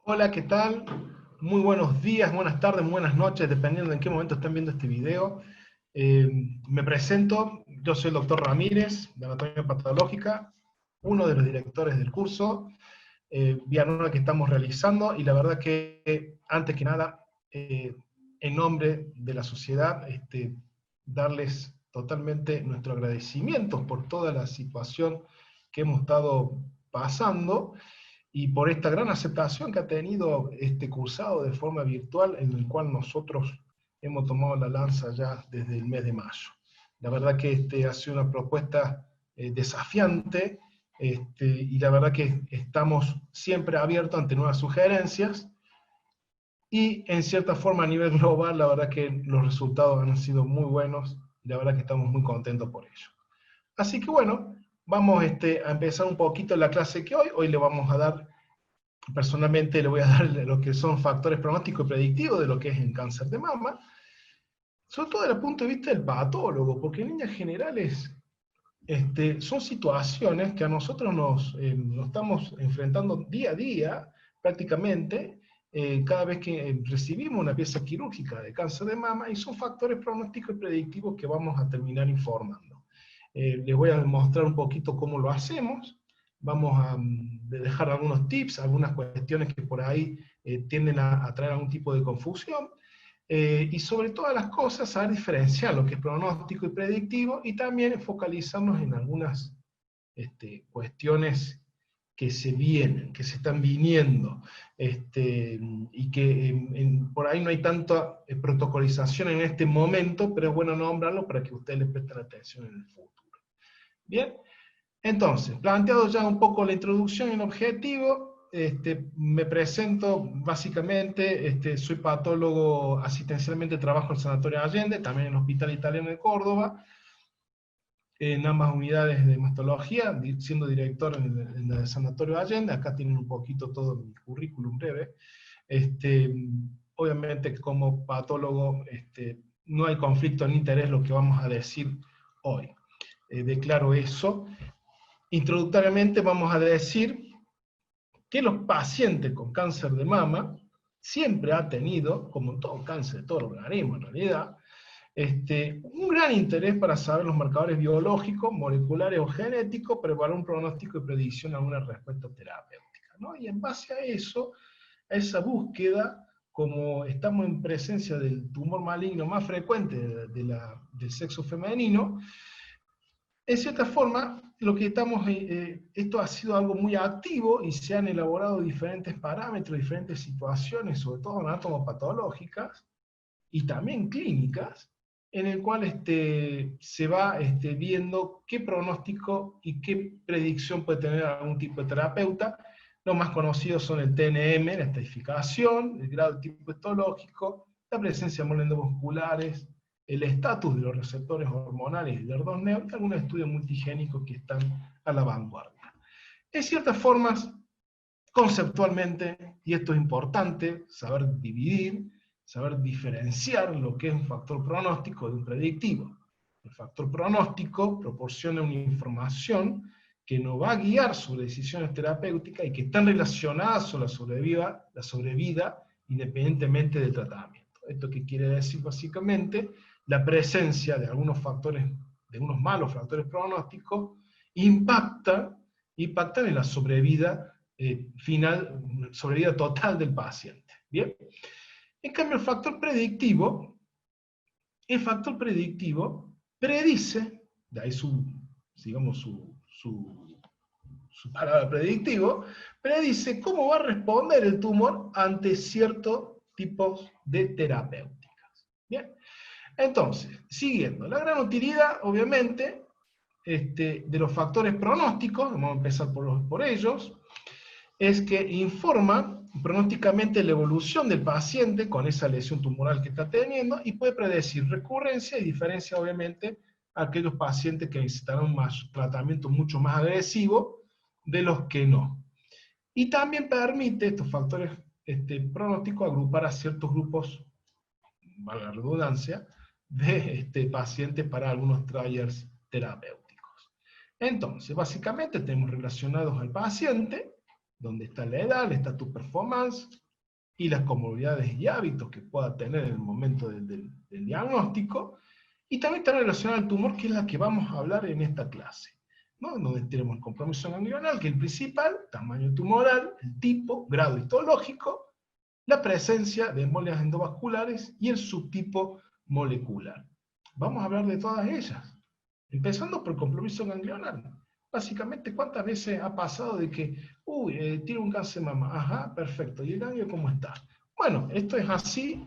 Hola, ¿qué tal? Muy buenos días, buenas tardes, buenas noches, dependiendo de en qué momento estén viendo este video. Eh, Me presento, yo soy el doctor Ramírez, de Anatomía Patológica, uno de los directores del curso vía nueva que estamos realizando, y la verdad que, antes que nada, en nombre de la sociedad, darles totalmente nuestro agradecimiento por toda la situación que hemos estado pasando, y por esta gran aceptación que ha tenido este cursado de forma virtual, en el cual nosotros hemos tomado la lanza ya desde el mes de mayo. La verdad que ha sido una propuesta desafiante, y la verdad que estamos siempre abiertos ante nuevas sugerencias, y en cierta forma a nivel global la verdad que los resultados han sido muy buenos, y la verdad que estamos muy contentos por ello. Así que bueno, vamos a empezar un poquito la clase que hoy le vamos a dar. Personalmente le voy a dar lo que son factores pronósticos y predictivos de lo que es el cáncer de mama, sobre todo desde el punto de vista del patólogo, porque en líneas generales son situaciones que a nosotros nos estamos enfrentando día a día, prácticamente, cada vez que recibimos una pieza quirúrgica de cáncer de mama, y son factores pronósticos y predictivos que vamos a terminar informando. Les voy a mostrar un poquito cómo lo hacemos. Vamos a dejar algunos tips, algunas cuestiones que por ahí tienden a traer algún tipo de confusión, y sobre todas las cosas saber diferenciar lo que es pronóstico y predictivo, y también focalizarnos en algunas cuestiones que se vienen, que se están viniendo, y que por ahí no hay tanta protocolización en este momento, pero es bueno nombrarlo para que ustedes les presten atención en el futuro. Bien, entonces, planteado ya un poco la introducción y el objetivo, me presento básicamente. Soy patólogo, asistencialmente trabajo en el Sanatorio Allende, también en el Hospital Italiano de Córdoba, en ambas unidades de mastología, siendo director en el Sanatorio Allende. Acá tienen un poquito todo mi currículum breve. Este, Obviamente como patólogo no hay conflicto de interés lo que vamos a decir hoy. Declaro eso. Introductoriamente vamos a decir que los pacientes con cáncer de mama siempre han tenido, como en todo cáncer de todo organismo en realidad, un gran interés para saber los marcadores biológicos, moleculares o genéticos, pero para un pronóstico y predicción a una respuesta terapéutica, ¿no? Y en base a eso, a esa búsqueda, como estamos en presencia del tumor maligno más frecuente del sexo femenino, en cierta forma, lo que esto ha sido algo muy activo, y se han elaborado diferentes parámetros, diferentes situaciones, sobre todo anatomopatológicas y también clínicas, en el cual se va viendo qué pronóstico y qué predicción puede tener algún tipo de terapeuta. Los más conocidos son el TNM, la estratificación, el grado de tipo histológico, la presencia de moléculas musculares, el estatus de los receptores hormonales y del HER2/neo, y algunos estudios multigénicos que están a la vanguardia. En ciertas formas, conceptualmente, y esto es importante, saber dividir, saber diferenciar lo que es un factor pronóstico de un predictivo. El factor pronóstico proporciona una información que nos va a guiar sobre decisiones terapéuticas y que están relacionadas con la sobrevida independientemente del tratamiento. ¿Esto qué quiere decir? Básicamente, la presencia de algunos factores, de unos malos factores pronósticos, impactan en la sobrevida sobrevida total del paciente. Bien. En cambio, el factor predictivo predice, de ahí digamos, su palabra predictivo, predice cómo va a responder el tumor ante ciertos tipos de terapéuticas. Bien. Entonces, siguiendo, la gran utilidad, obviamente, de los factores pronósticos, vamos a empezar por ellos, es que informa pronósticamente la evolución del paciente con esa lesión tumoral que está teniendo, y puede predecir recurrencia y diferencia, obviamente, a aquellos pacientes que necesitarán un tratamiento mucho más agresivo de los que no. Y también permite estos factores pronósticos agrupar a ciertos grupos, valga la redundancia, de pacientes para algunos trials terapéuticos. Entonces, básicamente tenemos relacionados al paciente, donde está la edad, el estatus performance, y las comorbilidades y hábitos que pueda tener en el momento del diagnóstico, y también está relacionada al tumor, que es la que vamos a hablar en esta clase, ¿no? Donde tenemos el compromiso ganglional, que es el principal, tamaño tumoral, el tipo, grado histológico, la presencia de embolias endovasculares y el subtipo molecular. Vamos a hablar de todas ellas, empezando por el compromiso ganglional. Básicamente, ¿cuántas veces ha pasado de que, tiene un cáncer de mama? Ajá, perfecto. ¿Y el ganglio cómo está? Bueno, esto es así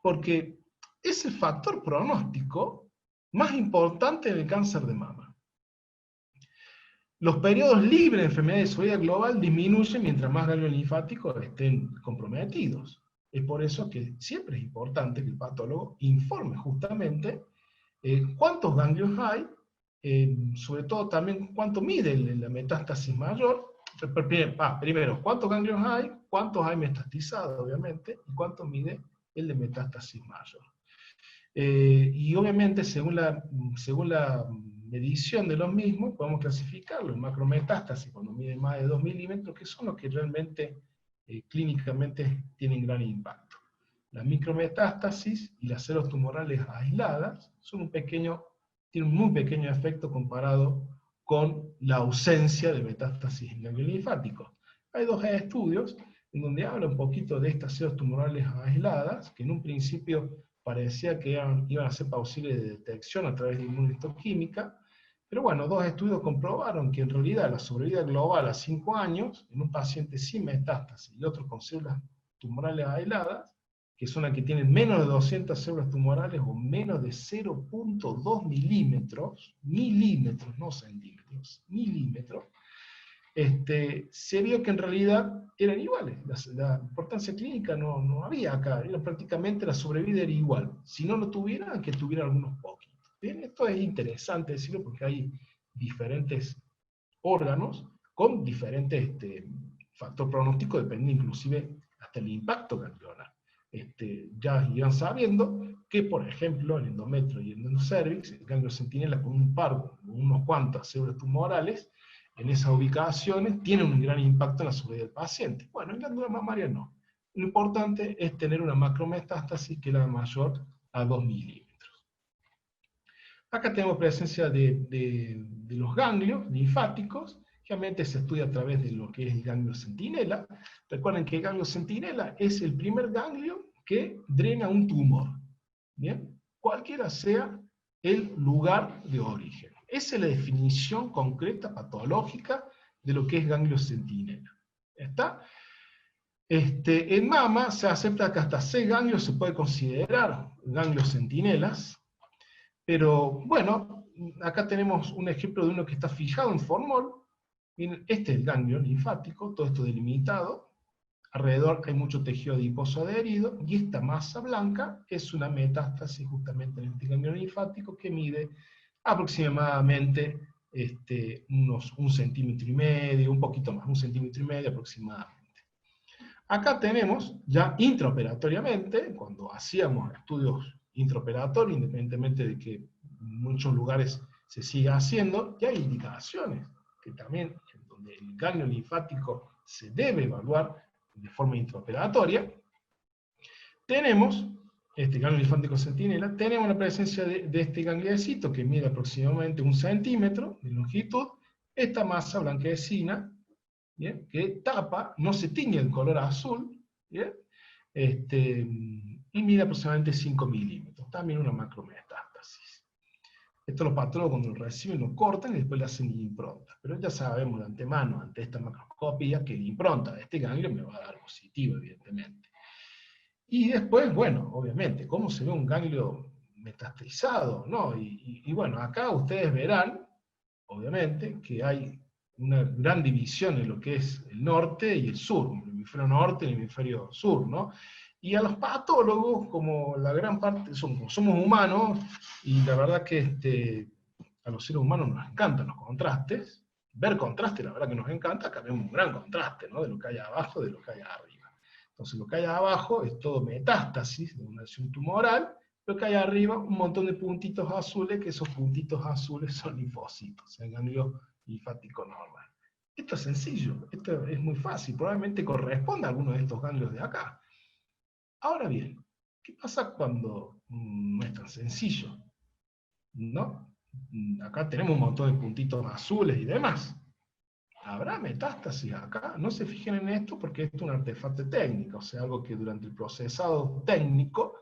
porque es el factor pronóstico más importante en el cáncer de mama. Los periodos libres de enfermedad de seguridad global disminuyen mientras más ganglios linfáticos estén comprometidos. Es por eso que siempre es importante que el patólogo informe justamente cuántos ganglios hay, sobre todo también cuánto mide la metástasis mayor. Primero, cuántos ganglios hay, cuántos hay metastatizados, obviamente, y cuánto mide el de metástasis mayor. Y obviamente, según la medición de los mismos, podemos clasificarlo en macrometástasis, cuando miden más de 2 milímetros, que son los que realmente clínicamente tienen gran impacto. La micrometástasis y las células tumorales aisladas tienen un muy pequeño efecto comparado con la ausencia de metástasis en ganglio linfático. Hay dos estudios en donde habla un poquito de estas células tumorales aisladas, que en un principio parecía que iban a ser posibles de detección a través de inmunohistoquímica, pero bueno, dos estudios comprobaron que en realidad la sobrevida global a 5 años, en un paciente sin metástasis y otro con células tumorales aisladas, que son las que tienen menos de 200 células tumorales o menos de 0.2 milímetros, no centímetros, milímetros, se vio que en realidad eran iguales. La importancia clínica no había acá, prácticamente la sobrevida era igual. Si no lo tuviera, que tuviera algunos poquitos. Bien, esto es interesante decirlo porque hay diferentes órganos con diferentes factor pronóstico, depende inclusive hasta el impacto ganglionar. Ya irán sabiendo que, por ejemplo, en endometrio y en endocervix, el ganglio centinela con un par, unos cuantas células tumorales, en esas ubicaciones, tiene un gran impacto en la sobrevida del paciente. Bueno, en glándula mamaria no. Lo importante es tener una macrometástasis que es la mayor a 2 milímetros. Acá tenemos presencia de los ganglios linfáticos. Generalmente se estudia a través de lo que es el ganglio centinela. Recuerden que el ganglio centinela es el primer ganglio que drena un tumor. ¿Bien? Cualquiera sea el lugar de origen. Esa es la definición concreta, patológica, de lo que es ganglio centinela. ¿Está? En mama se acepta que hasta 6 ganglios se puede considerar ganglios centinelas, pero bueno, acá tenemos un ejemplo de uno que está fijado en formol. Este es el ganglio linfático, todo esto delimitado. Alrededor hay mucho tejido adiposo adherido, y esta masa blanca es una metástasis justamente en este ganglio linfático que mide aproximadamente unos 1,5 centímetros, un poquito más, 1,5 centímetros aproximadamente. Acá tenemos ya intraoperatoriamente, cuando hacíamos estudios intraoperatorios, independientemente de que en muchos lugares se siga haciendo, ya hay indicaciones que también, en donde el ganglio linfático se debe evaluar de forma intraoperatoria. Tenemos este ganglio linfático centinela, tenemos la presencia de este gangliecito que mide aproximadamente 1 centímetro de longitud, esta masa blanquecina, ¿bien? Que tapa, no se tiñe el color azul, ¿bien? Y mide aproximadamente 5 milímetros, también una macrometástasis. Esto los patólogos cuando lo reciben lo cortan y después le hacen impronta. Pero ya sabemos de antemano, ante esta macroscopía, que la impronta de este ganglio me va a dar positivo, evidentemente. Y después, bueno, obviamente, cómo se ve un ganglio metastizado, ¿no? Y bueno, acá ustedes verán, obviamente, que hay una gran división en lo que es el norte y el sur, el hemisferio norte y el hemisferio sur, ¿no? Y a los patólogos, como la gran parte, somos humanos, y la verdad que a los seres humanos nos encantan los contrastes, ver contraste, la verdad que nos encanta, acá vemos un gran contraste, ¿no? De lo que hay abajo, de lo que hay arriba. Entonces lo que hay abajo es todo metástasis de una lesión tumoral, lo que hay arriba, un montón de puntitos azules, que esos puntitos azules son linfocitos, el ganglio linfático normal. Esto es sencillo, esto es muy fácil, probablemente corresponde a alguno de estos ganglios de acá. Ahora bien, ¿qué pasa cuando no es tan sencillo? ¿No? Acá tenemos un montón de puntitos azules y demás. ¿Habrá metástasis acá? No se fijen en esto porque esto es un artefacto técnico, o sea, algo que durante el procesado técnico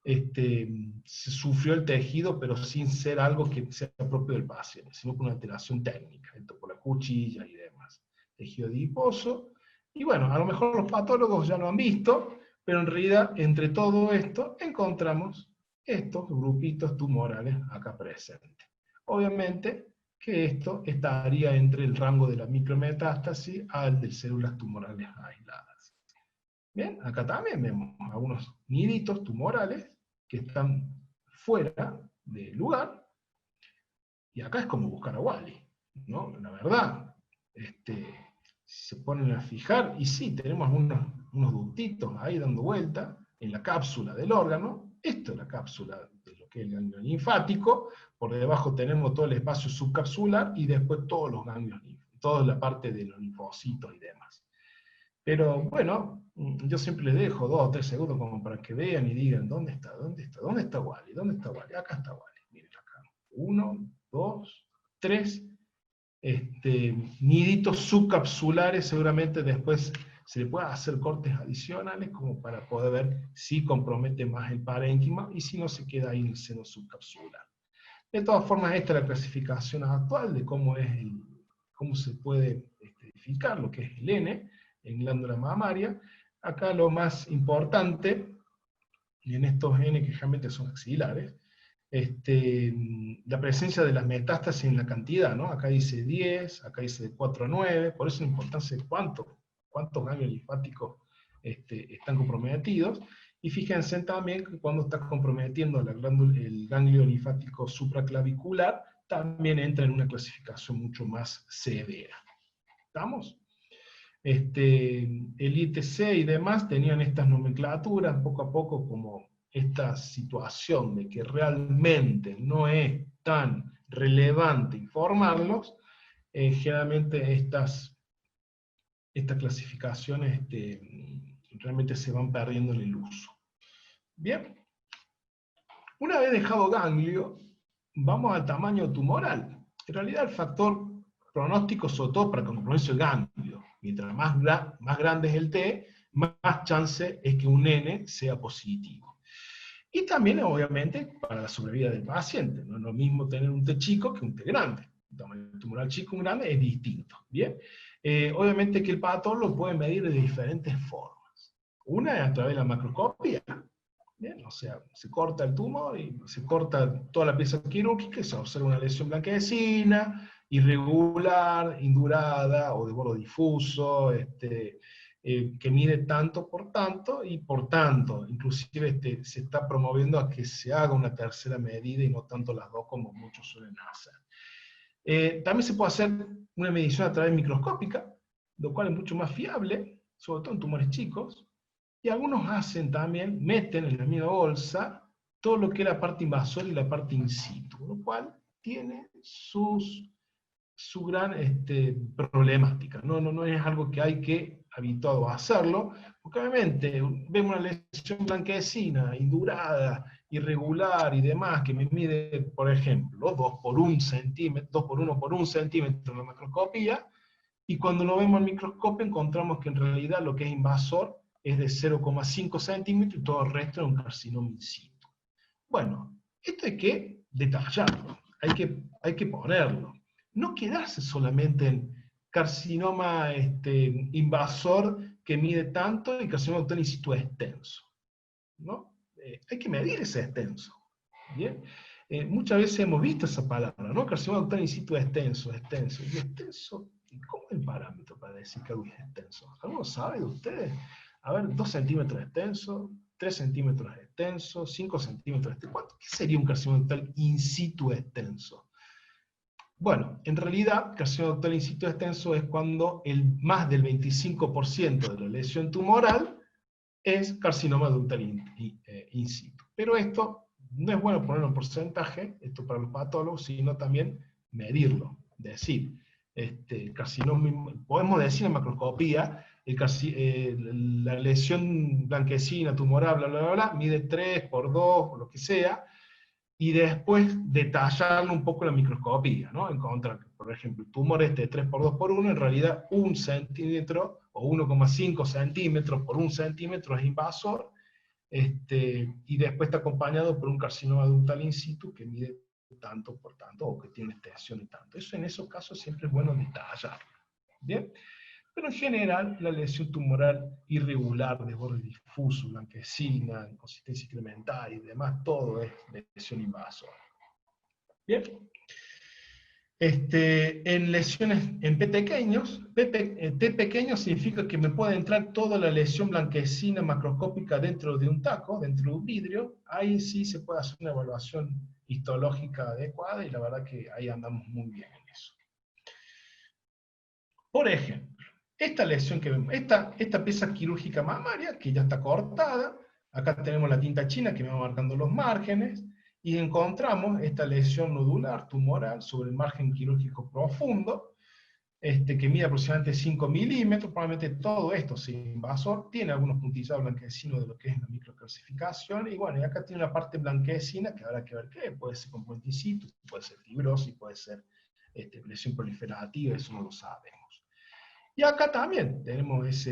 se sufrió el tejido, pero sin ser algo que sea propio del paciente, sino con una alteración técnica, esto por la cuchilla y demás. Tejido adiposo. Y bueno, a lo mejor los patólogos ya lo han visto, pero en realidad entre todo esto encontramos estos grupitos tumorales acá presentes. Obviamente que esto estaría entre el rango de la micrometástasis al de células tumorales aisladas. Bien, acá también vemos algunos niditos tumorales que están fuera del lugar, y acá es como buscar a Wally, ¿no? La verdad, se ponen a fijar, y sí, tenemos unos ductitos ahí dando vuelta en la cápsula del órgano. Esto es la cápsula de lo que es el ganglio linfático. Por debajo tenemos todo el espacio subcapsular y después todos los ganglios, toda la parte de los linfocitos y demás. Pero bueno, yo siempre les dejo 2 o 3 segundos como para que vean y digan, ¿dónde está? ¿Dónde está? ¿Dónde está Wally? ¿Dónde está Wally? Acá está Wally. Miren acá. 1, 2, 3. Niditos subcapsulares, seguramente después se le puede hacer cortes adicionales como para poder ver si compromete más el parénquima y si no se queda ahí en el seno subcapsular. De todas formas, esta es la clasificación actual de cómo se puede identificar lo que es el N en glándula mamaria. Acá lo más importante, y en estos N que generalmente son axilares, la presencia de las metástasis en la cantidad, ¿no? Acá dice 10, acá dice de 4 a 9, por eso la importancia de cuántos ganglios linfáticos están comprometidos. Y fíjense también que cuando está comprometiendo el ganglio linfático supraclavicular, también entra en una clasificación mucho más severa. ¿Estamos? El ITC y demás tenían estas nomenclaturas, poco a poco como esta situación de que realmente no es tan relevante informarlos, generalmente estas clasificaciones realmente se van perdiendo en el uso. Bien, una vez dejado ganglio, vamos al tamaño tumoral. En realidad el factor pronóstico, sobre todo para compromiso el ganglio, mientras más grande es el T, más chance es que un N sea positivo. Y también, obviamente, para la sobrevida del paciente. No es lo mismo tener un T chico que un T grande. Un tamaño tumoral chico y un grande es distinto. ¿Bien? Obviamente que el patólogo lo puede medir de diferentes formas. Una es a través de la macroscopía. Bien, o sea, se corta el tumor y se corta toda la pieza quirúrgica y se observa una lesión blanquecina, irregular, indurada o de bolo difuso, que mide tanto por tanto, y por tanto, inclusive se está promoviendo a que se haga una tercera medida y no tanto las dos como muchos suelen hacer. También se puede hacer una medición a través microscópica, lo cual es mucho más fiable, sobre todo en tumores chicos, y algunos meten en la misma bolsa todo lo que es la parte invasora y la parte in situ, lo cual tiene su gran problemática. No es algo que hay que habituado a hacerlo, porque obviamente vemos una lesión blanquecina, indurada, irregular y demás, que me mide, por ejemplo, 2 por 1 centímetro, 2 por 1 por 1 centímetro en la macroscopía, y cuando lo vemos en microscopio encontramos que en realidad lo que es invasor es de 0,5 centímetros y todo el resto es un carcinoma in situ. Bueno, esto hay que detallarlo, hay que ponerlo. No quedarse solamente en carcinoma invasor que mide tanto y carcinoma total in situ extenso, ¿no? Hay que medir ese extenso. ¿Bien? Muchas veces hemos visto esa palabra, ¿no? Carcinoma total in situ extenso. ¿Y extenso? ¿Cómo es el parámetro para decir que algo es extenso? ¿Alguno sabe de ustedes? A ver, 2 centímetros extenso, 3 centímetros extenso, 5 centímetros extenso. ¿Qué sería un carcinoma total in situ extenso? Bueno, en realidad, carcinoma ductal in situ extenso es cuando más del 25% de la lesión tumoral es carcinoma ductal in situ. Pero esto no es bueno ponerlo en porcentaje, esto para los patólogos, sino también medirlo. Decir, carcinoma, podemos decir en macroscopía, la lesión blanquecina, tumoral, bla, bla, bla, bla, mide 3 por 2, o lo que sea, y después detallarlo un poco en la microscopía, ¿no? Encontrar, por ejemplo, el tumor de 3 por 2 por 1, en realidad 1 centímetro o 1,5 centímetros por 1 centímetro es invasor, y después está acompañado por un carcinoma ductal in situ que mide tanto por tanto, o que tiene extensión de tanto. Eso en esos casos siempre es bueno detallarlo. ¿Bien? Pero en general, la lesión tumoral irregular, de borde difuso, blanquecina, inconsistencia incremental y demás, todo es lesión invasora. Bien. En lesiones en P pequeños, T pequeño significa que me puede entrar toda la lesión blanquecina macroscópica dentro de un taco, dentro de un vidrio. Ahí sí se puede hacer una evaluación histológica adecuada y la verdad que ahí andamos muy bien en eso. Por ejemplo, esta lesión que vemos, esta pieza quirúrgica mamaria que ya está cortada, acá tenemos la tinta china que me va marcando los márgenes, y encontramos esta lesión nodular tumoral sobre el margen quirúrgico profundo, que mide aproximadamente 5 milímetros, probablemente todo esto sin invasor, tiene algunos puntillados blanquecinos de lo que es la microcalcificación, y bueno, y acá tiene una parte blanquecina que habrá que ver qué, puede ser componente in situ, puede ser fibrosis, puede ser lesión proliferativa, eso no lo sabemos. Y acá también tenemos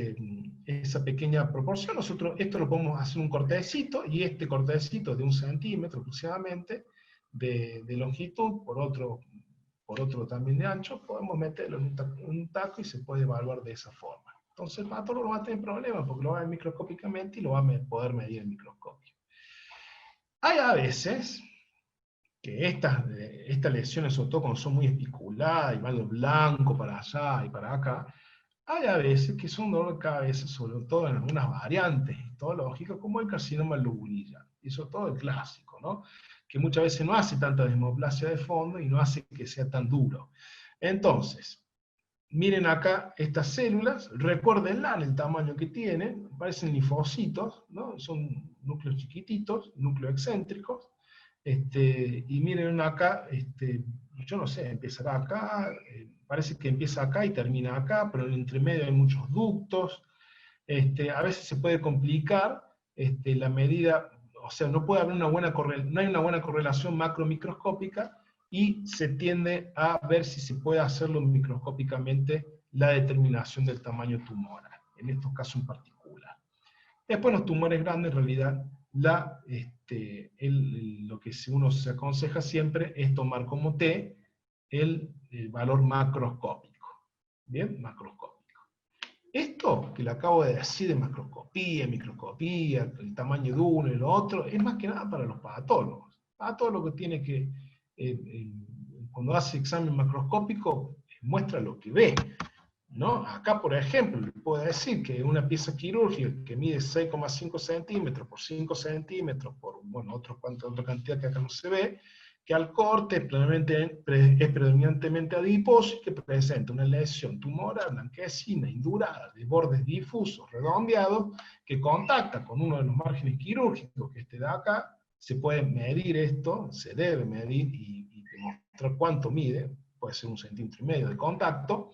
esa pequeña proporción. Nosotros esto lo podemos hacer un cortecito, y este cortecito de 1 centímetro aproximadamente de longitud por otro también de ancho, podemos meterlo en un taco y se puede evaluar de esa forma. Entonces el patólogo no va a tener problemas porque lo va a ver microscópicamente y lo va a poder medir en microscopio. Hay a veces que estas lesiones, sobre todo cuando son muy espiculadas y van lo blanco para allá y para acá, hay a veces que son dolor de cabeza, sobre todo en algunas variantes histológicas, como el carcinoma lobulilla, y sobre todo el clásico, ¿no? Que muchas veces no hace tanta desmoplasia de fondo y no hace que sea tan duro. Entonces, miren acá estas células, recuérdenla el tamaño que tienen, parecen linfocitos, ¿no? Son núcleos chiquititos, núcleos excéntricos, y miren acá, yo no sé, empezará acá, parece que empieza acá y termina acá, pero en el entremedio hay muchos ductos, a veces se puede complicar la medida, o sea, no puede haber no hay una buena correlación macromicroscópica, y se tiende a ver si se puede hacerlo microscópicamente la determinación del tamaño tumoral, en estos casos en particular. Después los tumores grandes, en realidad, lo que uno se aconseja siempre es tomar como T el valor macroscópico. ¿Bien? Macroscópico. Esto que le acabo de decir de macroscopía, microscopía, el tamaño de uno y lo otro, es más que nada para los patólogos. Patólogo que tiene que, cuando hace examen macroscópico, muestra lo que ve, ¿no? Acá, por ejemplo, le puedo decir que una pieza quirúrgica que mide 6,5 centímetros por 5 centímetros por, bueno, otra cantidad que acá no se ve, que al corte es predominantemente adiposo y que presenta una lesión tumoral blanquecina, indurada, de bordes difusos, redondeados, que contacta con uno de los márgenes quirúrgicos, que de acá, se puede medir esto, se debe medir y demostrar cuánto mide, puede ser 1,5 centímetros de contacto,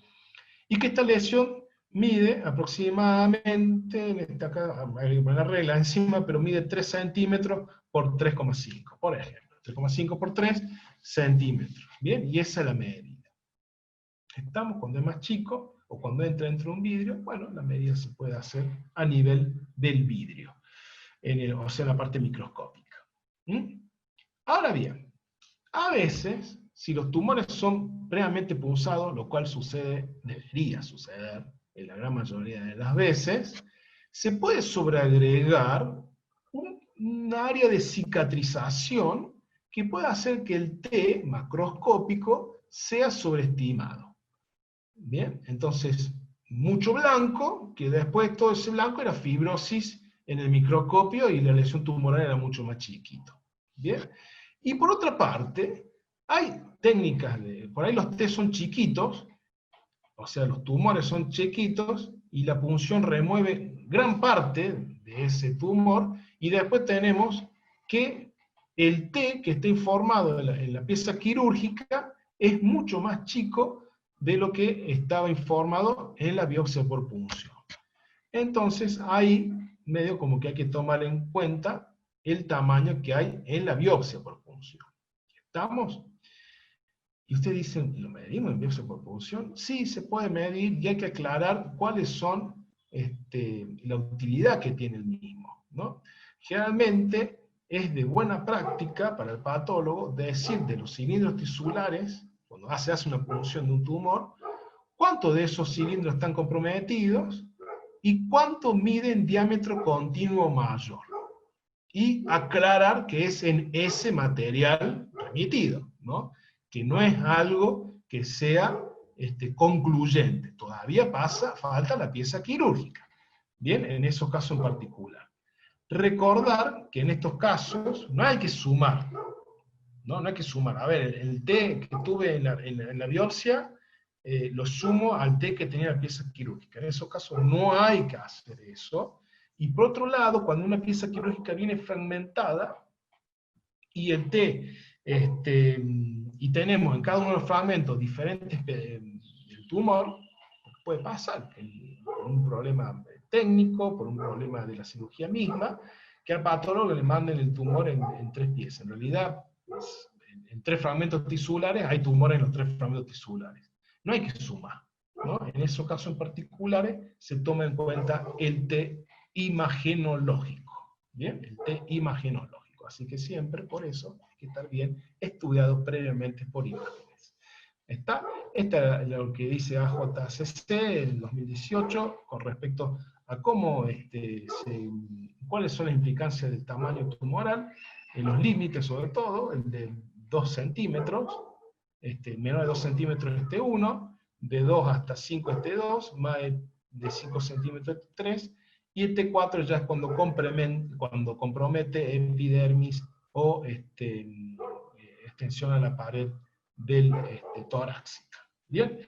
y que esta lesión mide aproximadamente, acá hay que poner la regla encima, pero mide 3 centímetros por 3,5, por ejemplo. 3,5 por 3 centímetros. Bien, y esa es la medida. Estamos cuando es más chico, o cuando entra dentro de un vidrio, bueno, la medida se puede hacer a nivel del vidrio, o sea, en la parte microscópica. Ahora bien, a veces, si los tumores son previamente punzados, lo cual debería suceder en la gran mayoría de las veces, se puede sobreagregar un área de cicatrización que puede hacer que el T macroscópico sea sobreestimado. Bien, entonces, mucho blanco, que después todo ese blanco era fibrosis en el microscopio y la lesión tumoral era mucho más chiquito. Bien, y por otra parte, hay técnicas por ahí los T son chiquitos, o sea, los tumores son chiquitos, y la punción remueve gran parte de ese tumor, y después tenemos que el T que está informado en la pieza quirúrgica es mucho más chico de lo que estaba informado en la biopsia por punción. Entonces, ahí medio como que hay que tomar en cuenta el tamaño que hay en la biopsia por punción. ¿Estamos? Y ustedes dicen, ¿lo medimos en biopsia por punción? Sí, se puede medir y hay que aclarar cuáles son la utilidad que tiene el mismo, ¿no? Generalmente es de buena práctica para el patólogo decir de los cilindros tisulares, cuando se hace una punción de un tumor, cuántos de esos cilindros están comprometidos y cuánto miden diámetro continuo mayor. Y aclarar que es en ese material remitido, ¿no? Que no es algo que sea concluyente. Todavía falta la pieza quirúrgica. Bien, en esos casos en particular. Recordar que en estos casos no hay que sumar, ¿no? No hay que sumar. A ver, el T que tuve en la biopsia, lo sumo al T que tenía la pieza quirúrgica. En esos casos no hay que hacer eso. Y por otro lado, cuando una pieza quirúrgica viene fragmentada, y el T, y tenemos en cada uno de los fragmentos diferentes del tumor, puede pasar por un problema técnico, por un problema de la cirugía misma, que al patólogo le manden el tumor en tres piezas. En realidad, pues, en tres fragmentos tisulares hay tumores en los tres fragmentos tisulares. No hay que sumar, ¿no? En esos casos en particulares se toma en cuenta el T imagenológico. ¿Bien? El T imagenológico. Así que siempre, por eso, hay que estar bien estudiado previamente por imágenes. ¿Está? Esta es lo que dice AJCC en 2018 con respecto a cómo, cuáles son las implicancias del tamaño tumoral, en los límites sobre todo, el de 2 centímetros, menor de 2 centímetros este 1, de 2 hasta 5 este 2, más de 5 centímetros este 3, y este 4 ya es cuando compromete epidermis o extensión a la pared del torácica. ¿Bien?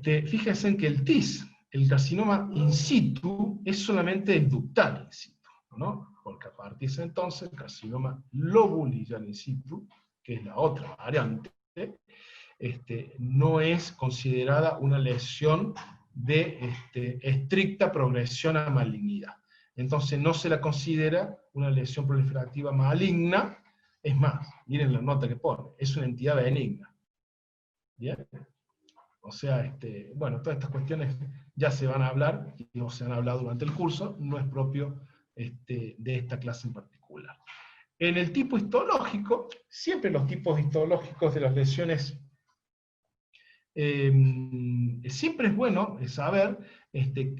Fíjense en que el TIS, el carcinoma in situ, es solamente el ductal in situ, ¿no? Porque a partir de ese entonces, el carcinoma lobulillar in situ, que es la otra variante, no es considerada una lesión de estricta progresión a malignidad. Entonces no se la considera una lesión proliferativa maligna. Es más, miren la nota que pone, es una entidad benigna. ¿Bien? O sea, bueno, todas estas cuestiones ya se van a hablar, y no se han hablado durante el curso, no es propio de esta clase en particular. En el tipo histológico, siempre los tipos histológicos de las lesiones, siempre es bueno saber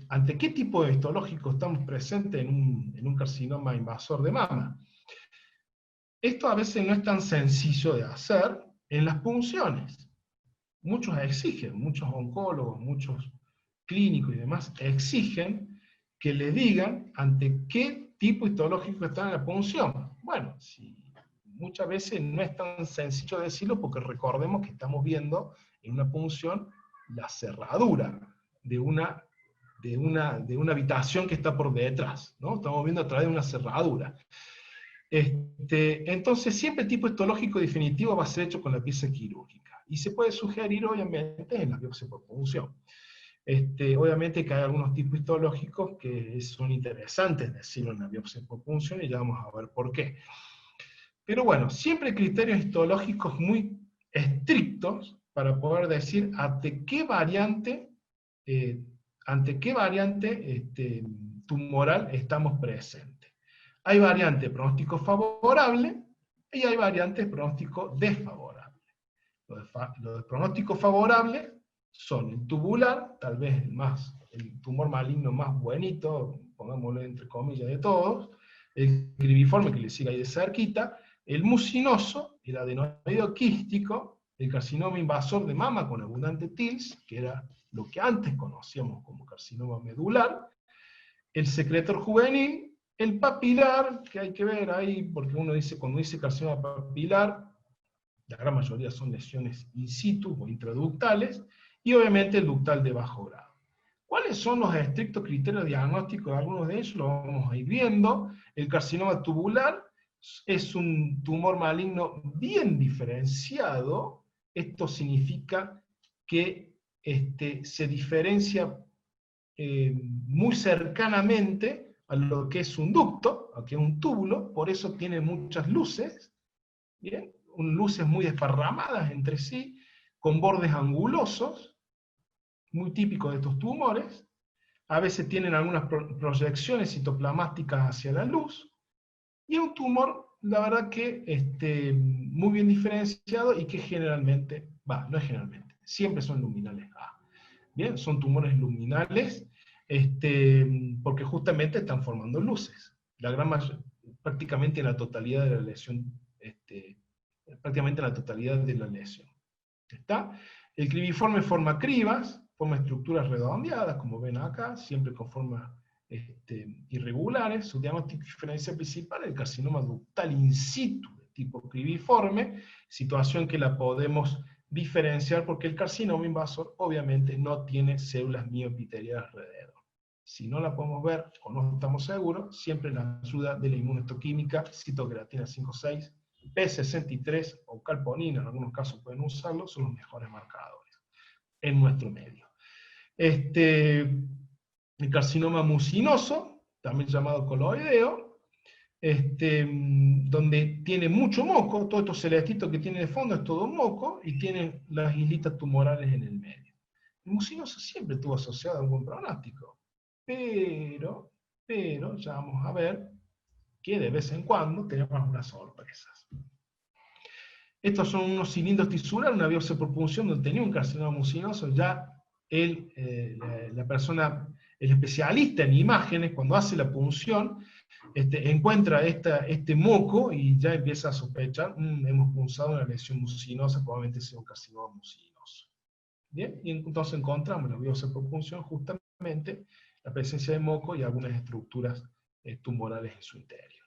ante qué tipo de histológico estamos presentes en un carcinoma invasor de mama. Esto a veces no es tan sencillo de hacer en las punciones. Muchos exigen, muchos oncólogos, muchos clínicos y demás exigen que le digan ante qué tipo histológico está en la punción. Bueno, muchas veces no es tan sencillo decirlo porque recordemos que estamos viendo en una punción la cerradura de una habitación que está por detrás, ¿no? Estamos viendo a través de una cerradura. Entonces, siempre el tipo histológico definitivo va a ser hecho con la pieza quirúrgica. Y se puede sugerir, obviamente, en la biopsia por punción. Obviamente que hay algunos tipos histológicos que son interesantes decirlo en la biopsia por punción, y ya vamos a ver por qué. Pero bueno, siempre criterios histológicos muy estrictos para poder decir ante qué variante tumoral estamos presentes. Hay variante pronóstico favorable y hay variante pronóstico desfavorable. Los de pronóstico favorable son el tubular, tal vez el tumor maligno más buenito, pongámoslo entre comillas de todos, el cribiforme que le sigue ahí de cerquita, el mucinoso, el adenoideo quístico, el carcinoma invasor de mama con abundante TILS, que era lo que antes conocíamos como carcinoma medular, el secretor juvenil, el papilar, que hay que ver ahí, porque cuando dice carcinoma papilar, la gran mayoría son lesiones in situ o intraductales, y obviamente el ductal de bajo grado. ¿Cuáles son los estrictos criterios diagnósticos de algunos de ellos? Lo vamos a ir viendo. El carcinoma tubular es un tumor maligno bien diferenciado. Esto significa que se diferencia muy cercanamente a lo que es un ducto, a que es un túbulo, por eso tiene muchas luces, ¿bien? Luces muy desparramadas entre sí, con bordes angulosos, muy típicos de estos tumores. A veces tienen algunas proyecciones citoplasmáticas hacia la luz, y es un tumor, la verdad que muy bien diferenciado y que generalmente, no es generalmente, siempre son luminales A. Bien, son tumores luminales, porque justamente están formando luces. La gran prácticamente la totalidad de la lesión, prácticamente la totalidad de la lesión. ¿Está? El cribiforme forma cribas, forma estructuras redondeadas, como ven acá, siempre con formas irregulares. Su diagnóstico diferencial principal es el carcinoma ductal in situ, de tipo cribiforme, situación que la podemos diferenciar porque el carcinoma invasor obviamente no tiene células mioepiteliales alrededor. Si no la podemos ver o no estamos seguros, siempre la ayuda de la inmunohistoquímica, citocreatina 5,6, P63 o calponina, en algunos casos pueden usarlo, son los mejores marcadores en nuestro medio. El carcinoma mucinoso, también llamado coloideo, donde tiene mucho moco, todo esto celestito que tiene de fondo es todo moco, y tiene las islitas tumorales en el medio. El mucinoso siempre estuvo asociado a un buen pronóstico, pero ya vamos a ver que de vez en cuando tenemos algunas sorpresas. Estos son unos cilindros tisulares, una biopsia por punción donde tenía un carcinoma mucinoso. Ya la persona, el especialista en imágenes, cuando hace la punción, encuentra este moco y ya empieza a sospechar, hemos punzado una lesión mucinosa, probablemente sea un carcinoma mucinoso. Bien, y entonces encontramos en la biopsia por punción justamente la presencia de moco y algunas estructuras tumorales en su interior.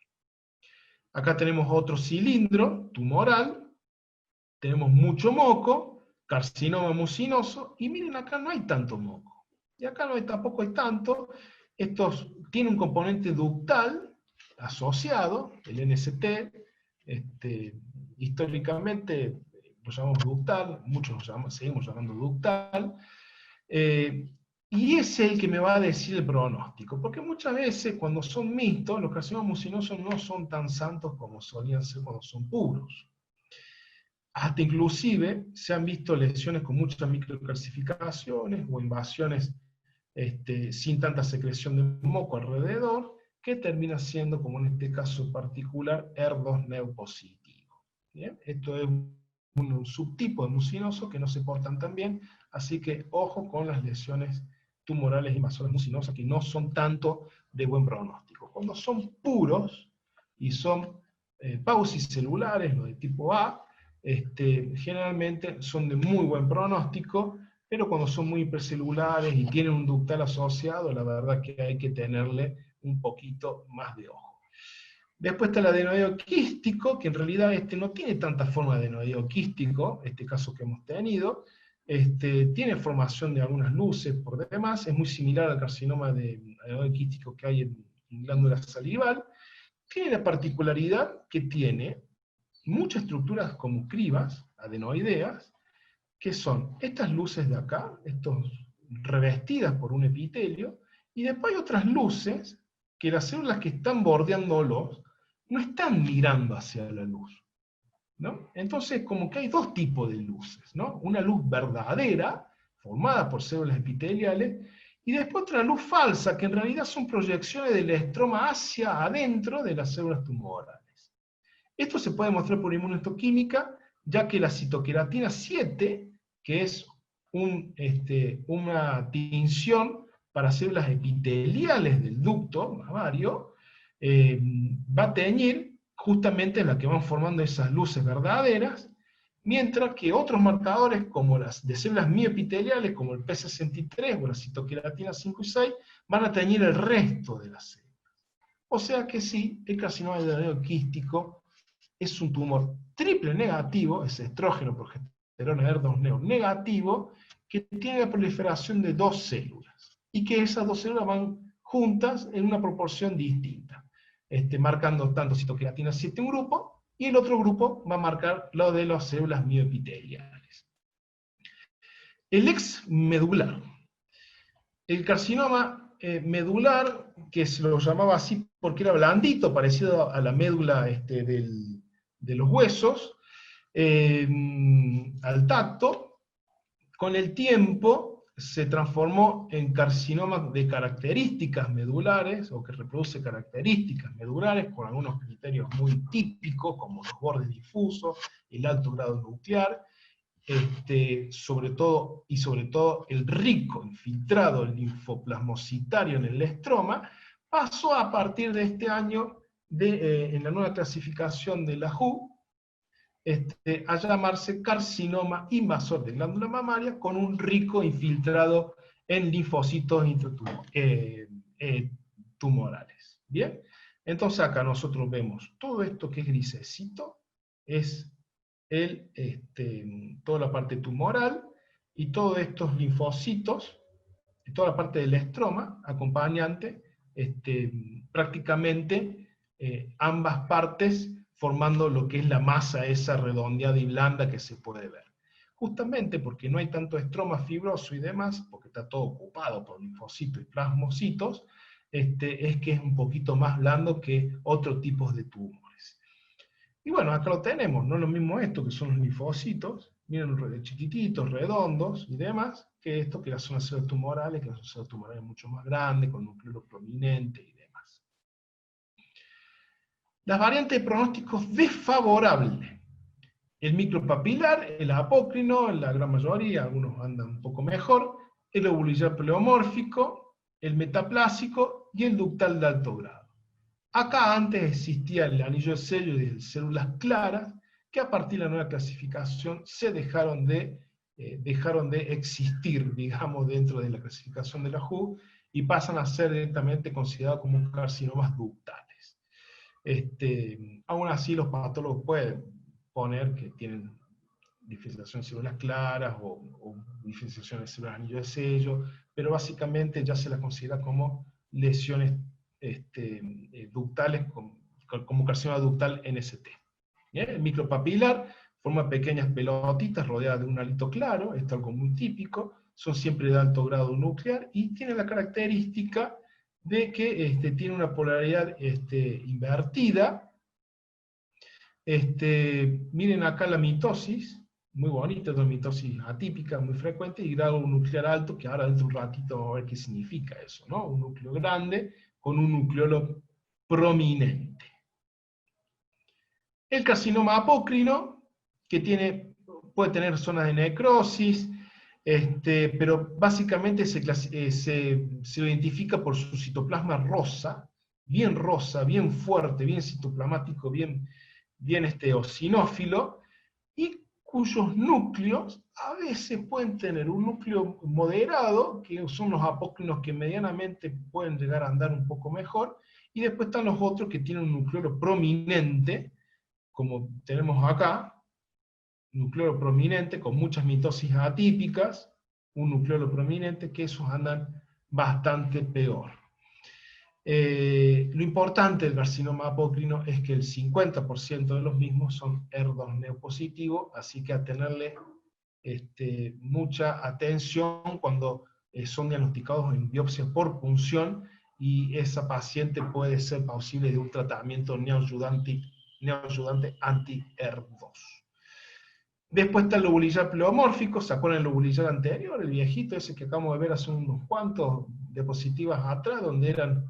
Acá tenemos otro cilindro tumoral, tenemos mucho moco, carcinoma mucinoso, y miren, acá no hay tanto moco. Y acá tampoco hay tanto. Estos tienen un componente ductal asociado, el NST, históricamente lo llamamos ductal, muchos lo seguimos llamando ductal, y es el que me va a decir el pronóstico, porque muchas veces cuando son mixtos, los carcinomas mucinosos no son tan santos como solían ser cuando son puros. Hasta inclusive se han visto lesiones con muchas microcalcificaciones o invasiones sin tanta secreción de moco alrededor, que termina siendo, como en este caso particular, ER2 neopositivo. ¿Bien? Esto es un subtipo de mucinoso que no se portan tan bien, así que ojo con las lesiones tumorales invasoras mucinosas que no son tanto de buen pronóstico. Cuando son puros y son paucicelulares, los de tipo A, generalmente son de muy buen pronóstico, pero cuando son muy hipercelulares y tienen un ductal asociado, la verdad que hay que tenerle un poquito más de ojo. Después está el adenoideo quístico, que en realidad no tiene tanta forma de adenoideo quístico, este caso que hemos tenido, tiene formación de algunas luces por demás, es muy similar al carcinoma de adenoideo quístico que hay en glándula salival. Tiene la particularidad que tiene muchas estructuras como cribas, adenoideas, que son estas luces de acá, revestidas por un epitelio, y después hay otras luces que las células que están bordeándolos no están mirando hacia la luz, ¿no? Entonces, como que hay dos tipos de luces, ¿no? Una luz verdadera, formada por células epiteliales, y después otra luz falsa, que en realidad son proyecciones del estroma hacia adentro de las células tumorales. Esto se puede mostrar por inmunohistoquímica, ya que la citoqueratina 7, que es una tinción para células epiteliales del ducto mamario, va a teñir justamente la que van formando esas luces verdaderas, mientras que otros marcadores, como las de células mioepiteliales, como el P63 o la citoqueratina 5 y 6, van a teñir el resto de las células. O sea que sí, el carcinoma del adenoideo quístico es un tumor triple negativo, es estrógeno, progesterona, ER2 neo negativo, que tiene la proliferación de dos células, y que esas dos células van juntas en una proporción distinta, marcando tanto citoqueratina 7 un grupo, y el otro grupo va a marcar lo de las células mioepiteliales. El exmedular. El carcinoma medular, que se lo llamaba así porque era blandito, parecido a la médula de los huesos, al tacto, con el tiempo se transformó en carcinoma de características medulares, o que reproduce características medulares, con algunos criterios muy típicos, como los bordes difusos, el alto grado nuclear, sobre todo el rico infiltrado linfoplasmocitario en el estroma, pasó a partir de este año, en la nueva clasificación de la WHO, a llamarse carcinoma invasor de glándula mamaria con un rico infiltrado en linfocitos tumorales. ¿Bien? Entonces acá nosotros vemos todo esto que es grisecito, es toda la parte tumoral, y todos estos linfocitos, y toda la parte del estroma acompañante, prácticamente ambas partes formando lo que es la masa esa redondeada y blanda que se puede ver. Justamente porque no hay tanto estroma fibroso y demás, porque está todo ocupado por linfocitos y plasmocitos, es que es un poquito más blando que otros tipos de tumores. Y bueno, acá lo tenemos, no es lo mismo esto que son los linfocitos, miren, chiquititos, redondos y demás, que esto que son las células tumorales, que son células tumorales mucho más grandes, con núcleo prominente y demás. Las variantes de pronósticos desfavorables. El micropapilar, el apócrino, la gran mayoría, algunos andan un poco mejor, el ovulilar pleomórfico, el metaplásico y el ductal de alto grado. Acá antes existía el anillo de sello de células claras, que a partir de la nueva clasificación se dejaron de existir, digamos, dentro de la clasificación de la WHO, y pasan a ser directamente considerados como carcinomas ductales. Aún así los patólogos pueden poner que tienen diferenciación de células claras o diferenciación de células anillo de sello, pero básicamente ya se las considera como lesiones ductales, como carcinoma ductal NST. ¿Bien? El micropapilar forma pequeñas pelotitas rodeadas de un halito claro, esto es algo muy típico, son siempre de alto grado nuclear, y tiene la característica de que tiene una polaridad invertida. Miren acá la mitosis, muy bonita, es una mitosis atípica, muy frecuente, y grado nuclear alto, que ahora dentro de un ratito vamos a ver qué significa eso, ¿no? Un núcleo grande con un nucleolo prominente. El carcinoma apócrino, que puede tener zonas de necrosis, pero básicamente se lo identifica por su citoplasma rosa, bien fuerte, bien citoplasmático, bien eosinófilo, y cuyos núcleos a veces pueden tener un núcleo moderado, que son los apócrinos que medianamente pueden llegar a andar un poco mejor, y después están los otros que tienen un nucleo prominente, como tenemos acá, nucleo prominente con muchas mitosis atípicas, un nucleo prominente, que esos andan bastante peor. Lo importante del carcinoma apócrino es que el 50% de los mismos son HER2 neopositivos, así que a tenerle mucha atención cuando son diagnosticados en biopsia por punción, y esa paciente puede ser posible de un tratamiento neoayudante anti-HER2. Después está el lobulillar pleomórfico, ¿se acuerdan el lobulillar anterior? El viejito ese que acabamos de ver hace unos cuantos diapositivas atrás, donde eran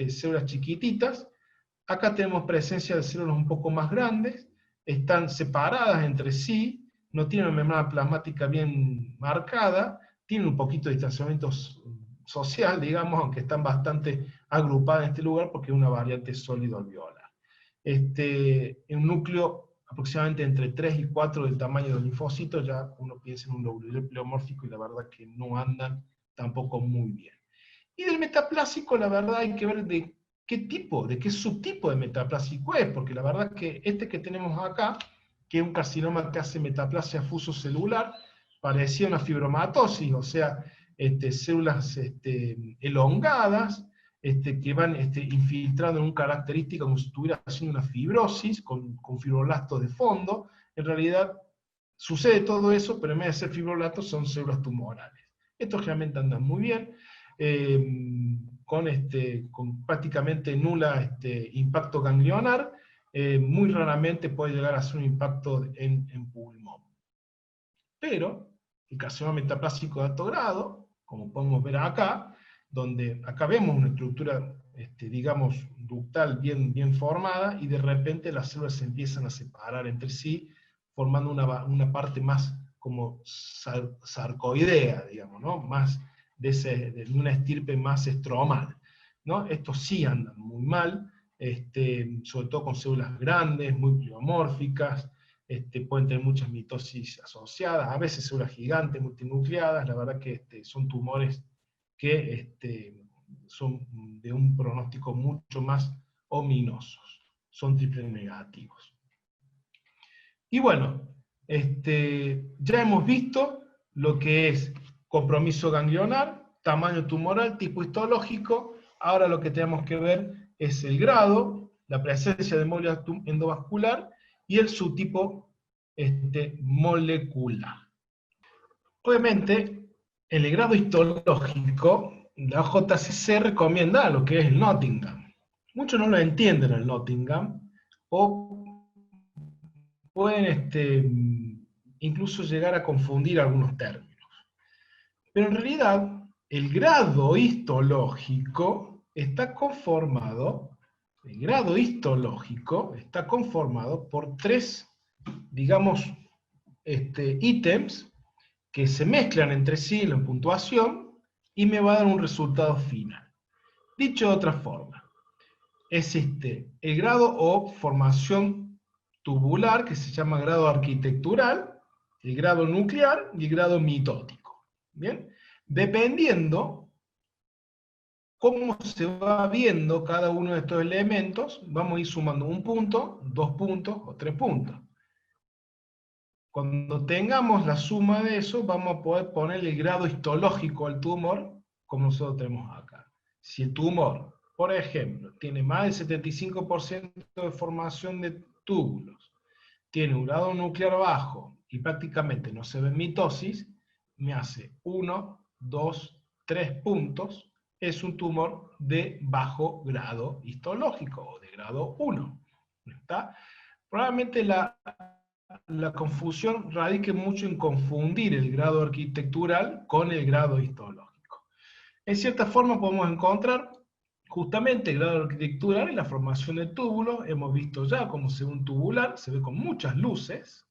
células chiquititas. Acá tenemos presencia de células un poco más grandes, están separadas entre sí, no tienen una membrana plasmática bien marcada, tienen un poquito de distanciamiento social, digamos, aunque están bastante agrupadas en este lugar porque es una variante sólido alveolar. Un núcleo aproximadamente entre 3 y 4 del tamaño del linfocito, ya uno piensa en un lobulillar pleomórfico, y la verdad que no andan tampoco muy bien. Y del metaplásico, la verdad hay que ver de qué subtipo de metaplásico es, porque la verdad que que tenemos acá, que es un carcinoma que hace metaplasia fusocelular, parecía una fibromatosis, o sea, células elongadas, que van infiltrando en un característico como si estuviera haciendo una fibrosis con fibroblastos de fondo. En realidad sucede todo eso, pero en vez de ser fibroblastos son células tumorales. Estos generalmente andan muy bien, con prácticamente nula impacto ganglionar, muy raramente puede llegar a ser un impacto en pulmón. Pero el carcinoma metaplásico de alto grado, como podemos ver acá, donde acá vemos una estructura, digamos, ductal bien formada, y de repente las células se empiezan a separar entre sí, formando una parte más como sarcoidea, digamos, ¿no? Más de una estirpe más estromal, ¿no? Estos sí andan muy mal, sobre todo con células grandes, muy pleomórficas, pueden tener muchas mitosis asociadas, a veces células gigantes, multinucleadas. La verdad que son tumores que son de un pronóstico mucho más ominosos, son triple negativos. Y bueno, ya hemos visto lo que es compromiso ganglionar, tamaño tumoral, tipo histológico. Ahora lo que tenemos que ver es el grado, la presencia de embolia endovascular y el subtipo molecular. Obviamente, en el grado histológico, la JCC recomienda lo que es el Nottingham. Muchos no lo entienden el Nottingham, o pueden incluso llegar a confundir algunos términos. Pero en realidad, el grado histológico está conformado, por tres, digamos, ítems que se mezclan entre sí en la puntuación y me va a dar un resultado final. Dicho de otra forma, existe el grado o formación tubular, que se llama grado arquitectural, el grado nuclear y el grado mitótico. ¿Bien? Dependiendo cómo se va viendo cada uno de estos elementos, vamos a ir sumando un punto, 2 puntos o 3 puntos. Cuando tengamos la suma de eso, vamos a poder poner el grado histológico al tumor, como nosotros tenemos acá. Si el tumor, por ejemplo, tiene más del 75% de formación de túbulos, tiene un grado nuclear bajo y prácticamente no se ve mitosis, me hace 1, 2, 3 puntos, es un tumor de bajo grado histológico, o de grado 1. ¿Está? Probablemente la confusión radique mucho en confundir el grado arquitectural con el grado histológico. En cierta forma podemos encontrar justamente el grado arquitectural en la formación de túbulos. Hemos visto ya cómo se ve un tubular, se ve con muchas luces,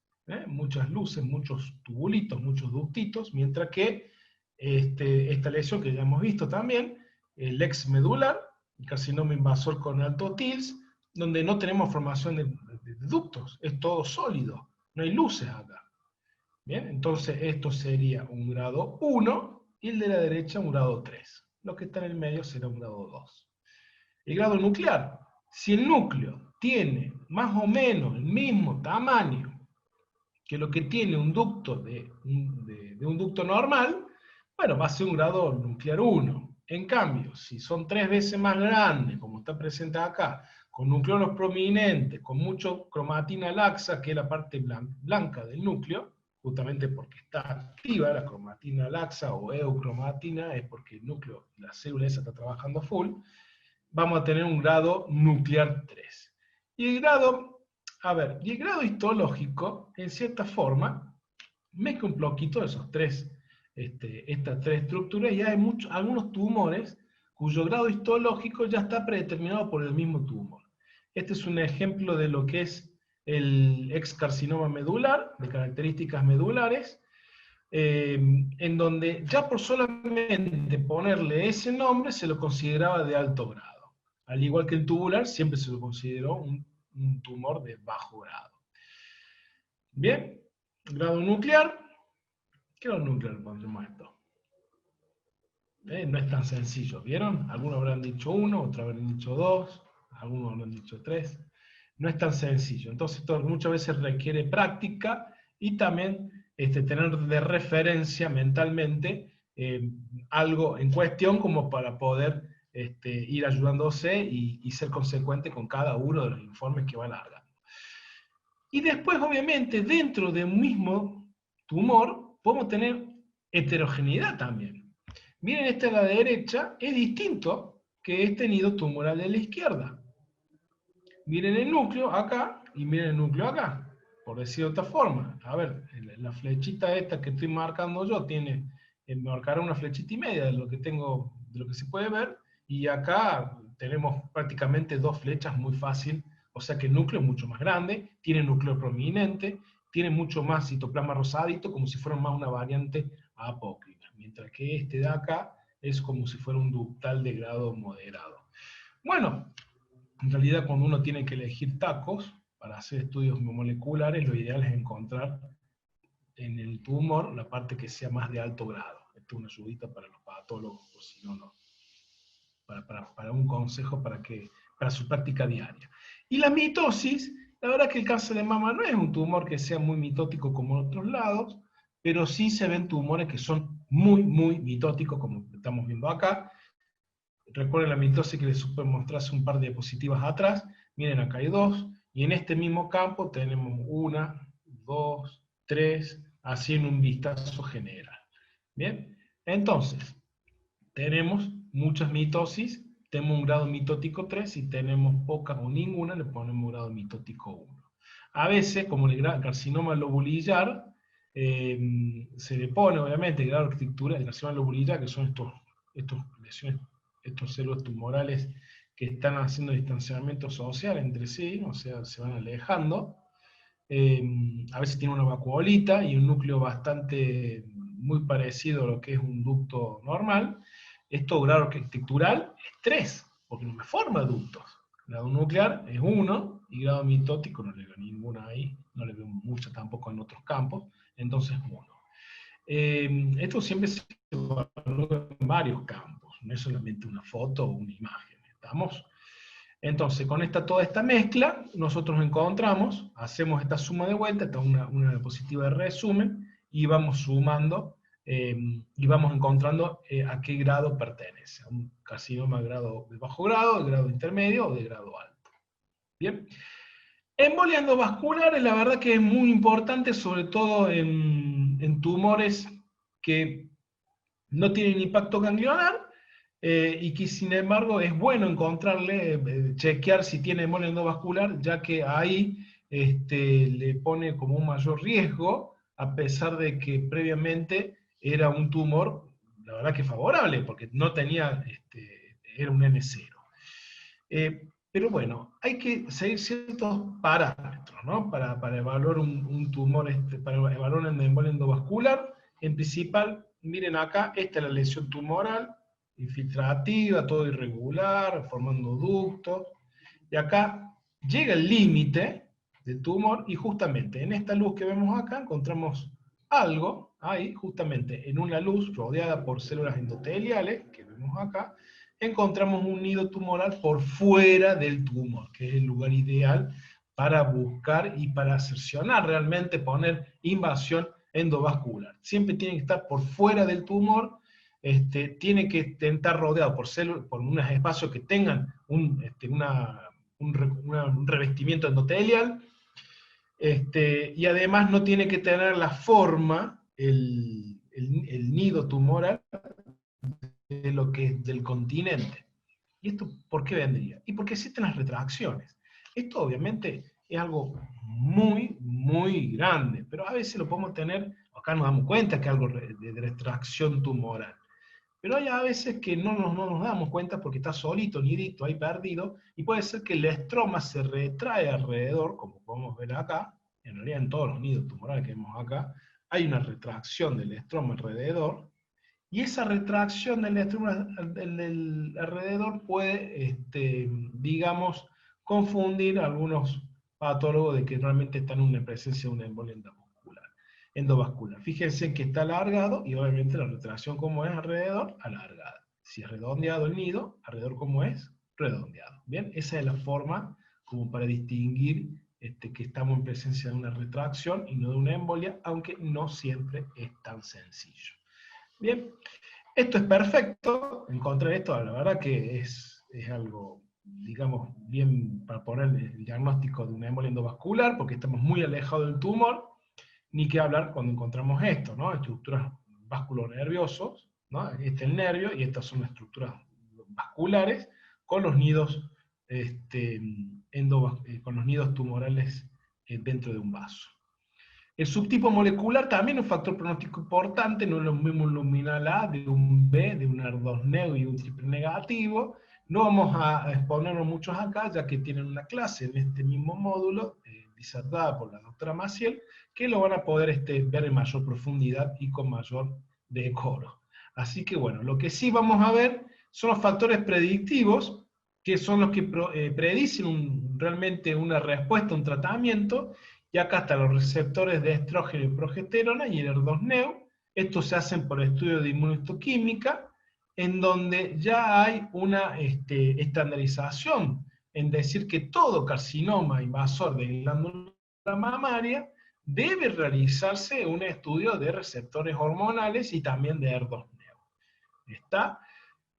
muchos tubulitos, muchos ductitos, mientras que esta lesión que ya hemos visto también, el ex medular, el carcinoma invasor con alto TILS, donde no tenemos formación de ductos, es todo sólido, no hay luces acá. Bien, entonces esto sería un grado 1 y el de la derecha un grado 3. Lo que está en el medio será un grado 2. El grado nuclear, si el núcleo tiene más o menos el mismo tamaño que lo que tiene un ducto de un ducto normal, bueno, va a ser un grado nuclear 1. En cambio, si son 3 veces más grandes, como está presente acá, con nucleolos prominentes, con mucho cromatina laxa, que es la parte blanca del núcleo, justamente porque está activa la cromatina laxa o eucromatina, es porque el núcleo, la célula esa está trabajando full, vamos a tener un grado nuclear 3. Y el grado histológico, en cierta forma, mezcla un poquito de esos estas tres estructuras, y hay algunos tumores cuyo grado histológico ya está predeterminado por el mismo tumor. Este es un ejemplo de lo que es el excarcinoma medular, de características medulares, en donde ya por solamente ponerle ese nombre se lo consideraba de alto grado. Al igual que el tubular, siempre se lo consideró un tumor de bajo grado. Bien, grado nuclear. ¿Qué grado nuclear pondremos esto? No es tan sencillo, ¿vieron? Algunos habrán dicho 1, otros habrán dicho 2, algunos habrán dicho 3. No es tan sencillo. Entonces esto muchas veces requiere práctica y también tener de referencia mentalmente algo en cuestión como para poder ir ayudándose y ser consecuente con cada uno de los informes que va largando. Y después, obviamente, dentro de un mismo tumor, podemos tener heterogeneidad también. Miren, este a la derecha es distinto que este nido tumoral de la izquierda. Miren el núcleo acá y miren el núcleo acá, por decir de otra forma. A ver, la flechita esta que estoy marcando yo tiene, marcará una flechita y media de lo que tengo, de lo que se puede ver, y acá tenemos prácticamente dos flechas muy fácil, o sea que el núcleo es mucho más grande, tiene núcleo prominente, tiene mucho más citoplasma rosadito, como si fuera más una variante apócrifa, mientras que este de acá es como si fuera un ductal de grado moderado. Bueno, en realidad cuando uno tiene que elegir tacos para hacer estudios moleculares, lo ideal es encontrar en el tumor la parte que sea más de alto grado. Esto es una ayudita para los patólogos, o si no, no. Para un consejo para su práctica diaria. Y la mitosis, la verdad que el cáncer de mama no es un tumor que sea muy mitótico como en otros lados, pero sí se ven tumores que son muy, muy mitóticos, como estamos viendo acá. Recuerden la mitosis que les supe mostrar hace un par de diapositivas atrás. Miren, acá hay dos, y en este mismo campo tenemos una, dos, tres, así en un vistazo general. Bien, entonces, tenemos muchas mitosis, tenemos un grado mitótico 3, si tenemos pocas o ninguna, le ponemos un grado mitótico 1. A veces, como el carcinoma lobulillar, se le pone, obviamente, el grado de estructura del carcinoma lobulillar, que son estos lesiones, estos células tumorales que están haciendo distanciamiento social entre sí, o sea, se van alejando. A veces tiene una vacuolita y un núcleo bastante muy parecido a lo que es un ducto normal. Esto, grado arquitectural, es 3, porque no me forma ductos. Grado nuclear es 1, y grado mitótico no le veo ninguna ahí, no le veo mucha tampoco en otros campos, entonces 1. Esto siempre se evalúa en varios campos, no es solamente una foto o una imagen, ¿estamos? Entonces, con toda esta mezcla, nosotros encontramos, hacemos esta suma de vuelta, esta es una diapositiva de resumen, y vamos sumando, y vamos encontrando a qué grado pertenece, a un carcinoma de bajo grado, de grado intermedio o de grado alto. Bien. Embolia endovascular, la verdad que es muy importante, sobre todo en tumores que no tienen impacto ganglionar, y que sin embargo es bueno encontrarle, chequear si tiene embolia endovascular, ya que ahí le pone como un mayor riesgo, a pesar de que previamente era un tumor, la verdad que favorable, porque no tenía, era un N0. Pero bueno, hay que seguir ciertos parámetros, ¿no? Para evaluar un tumor, para evaluar una embolia endovascular. En principal, miren acá, esta es la lesión tumoral, infiltrativa, todo irregular, formando ductos. Y acá llega el límite del tumor, y justamente en esta luz que vemos acá encontramos algo, ahí, justamente en una luz rodeada por células endoteliales, que vemos acá, encontramos un nido tumoral por fuera del tumor, que es el lugar ideal para buscar y para cercionar realmente, poner invasión endovascular. Siempre tiene que estar por fuera del tumor, tiene que estar rodeado por células, por unos espacios que tengan un revestimiento endotelial, y además no tiene que tener la forma, el nido tumoral, de lo que es del continente. ¿Y esto por qué vendría? Y porque existen las retracciones. Esto obviamente es algo muy, muy grande, pero a veces lo podemos tener, acá nos damos cuenta que es algo de retracción tumoral. Pero hay a veces que no nos damos cuenta porque está solito, nidito, ahí perdido, y puede ser que el estroma se retrae alrededor, como podemos ver acá, en realidad en todos los nidos tumorales que vemos acá, hay una retracción del estroma alrededor, y esa retracción del estroma del alrededor puede, digamos, confundir a algunos patólogos de que realmente están en una presencia de una embolia endovascular. Fíjense que está alargado, y obviamente la retracción como es alrededor, alargada. Si es redondeado el nido, alrededor como es, redondeado. Bien, esa es la forma como para distinguir que estamos en presencia de una retracción y no de una embolia, aunque no siempre es tan sencillo. Bien, esto es perfecto, encontrar esto, la verdad que es algo, digamos, bien para poner el diagnóstico de una embolia endovascular, porque estamos muy alejados del tumor. ni qué hablar cuando encontramos esto, ¿no? Estructuras vasculonerviosos, ¿no? Este es el nervio, y estas son las estructuras vasculares, con los nidos, con los nidos tumorales dentro de un vaso. El subtipo molecular también es un factor pronóstico importante, no es lo mismo un luminal A de un B, de un ER2 negro y un triple negativo. No vamos a exponernos muchos acá, ya que tienen una clase en este mismo módulo, disertada por la doctora Maciel, que lo van a poder ver en mayor profundidad y con mayor decoro. Así que bueno, lo que sí vamos a ver son los factores predictivos, que son los que predicen realmente una respuesta a un tratamiento. Y acá están los receptores de estrógeno y progesterona y el ER2-neu. Estos se hacen por estudio de inmunohistoquímica, en donde ya hay una estandarización en decir que todo carcinoma invasor de glándula mamaria debe realizarse un estudio de receptores hormonales y también de ER2-neu. ¿Está?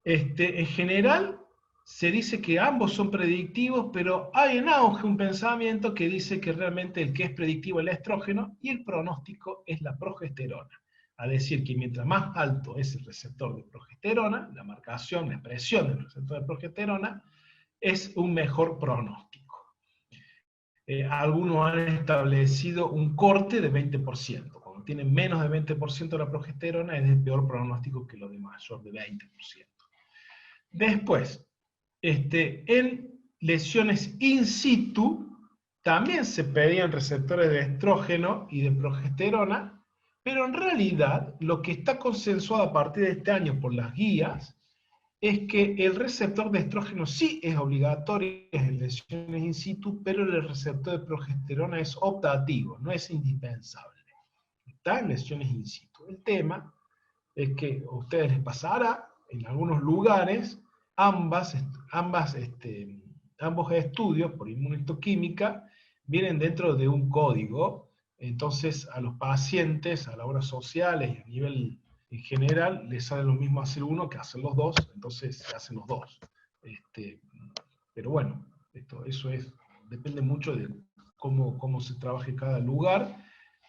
En general, se dice que ambos son predictivos, pero hay en auge un pensamiento que dice que realmente el que es predictivo es el estrógeno y el pronóstico es la progesterona. A decir que mientras más alto es el receptor de progesterona, la marcación, la expresión del receptor de progesterona, es un mejor pronóstico. Algunos han establecido un corte de 20%. Cuando tienen menos de 20% de la progesterona es de peor pronóstico que lo de mayor de 20%. Después, en lesiones in situ, también se pedían receptores de estrógeno y de progesterona, pero en realidad lo que está consensuado a partir de este año por las guías es que el receptor de estrógeno sí es obligatorio en lesiones in situ, pero el receptor de progesterona es optativo, no es indispensable. Está en lesiones in situ. El tema es que a ustedes les pasará, en algunos lugares, ambos estudios por inmunohistoquímica vienen dentro de un código. Entonces a los pacientes, a las obras sociales y a nivel en general, les sale lo mismo hacer uno que hacer los dos, entonces se hacen los dos. Pero bueno, eso depende mucho de cómo se trabaje cada lugar.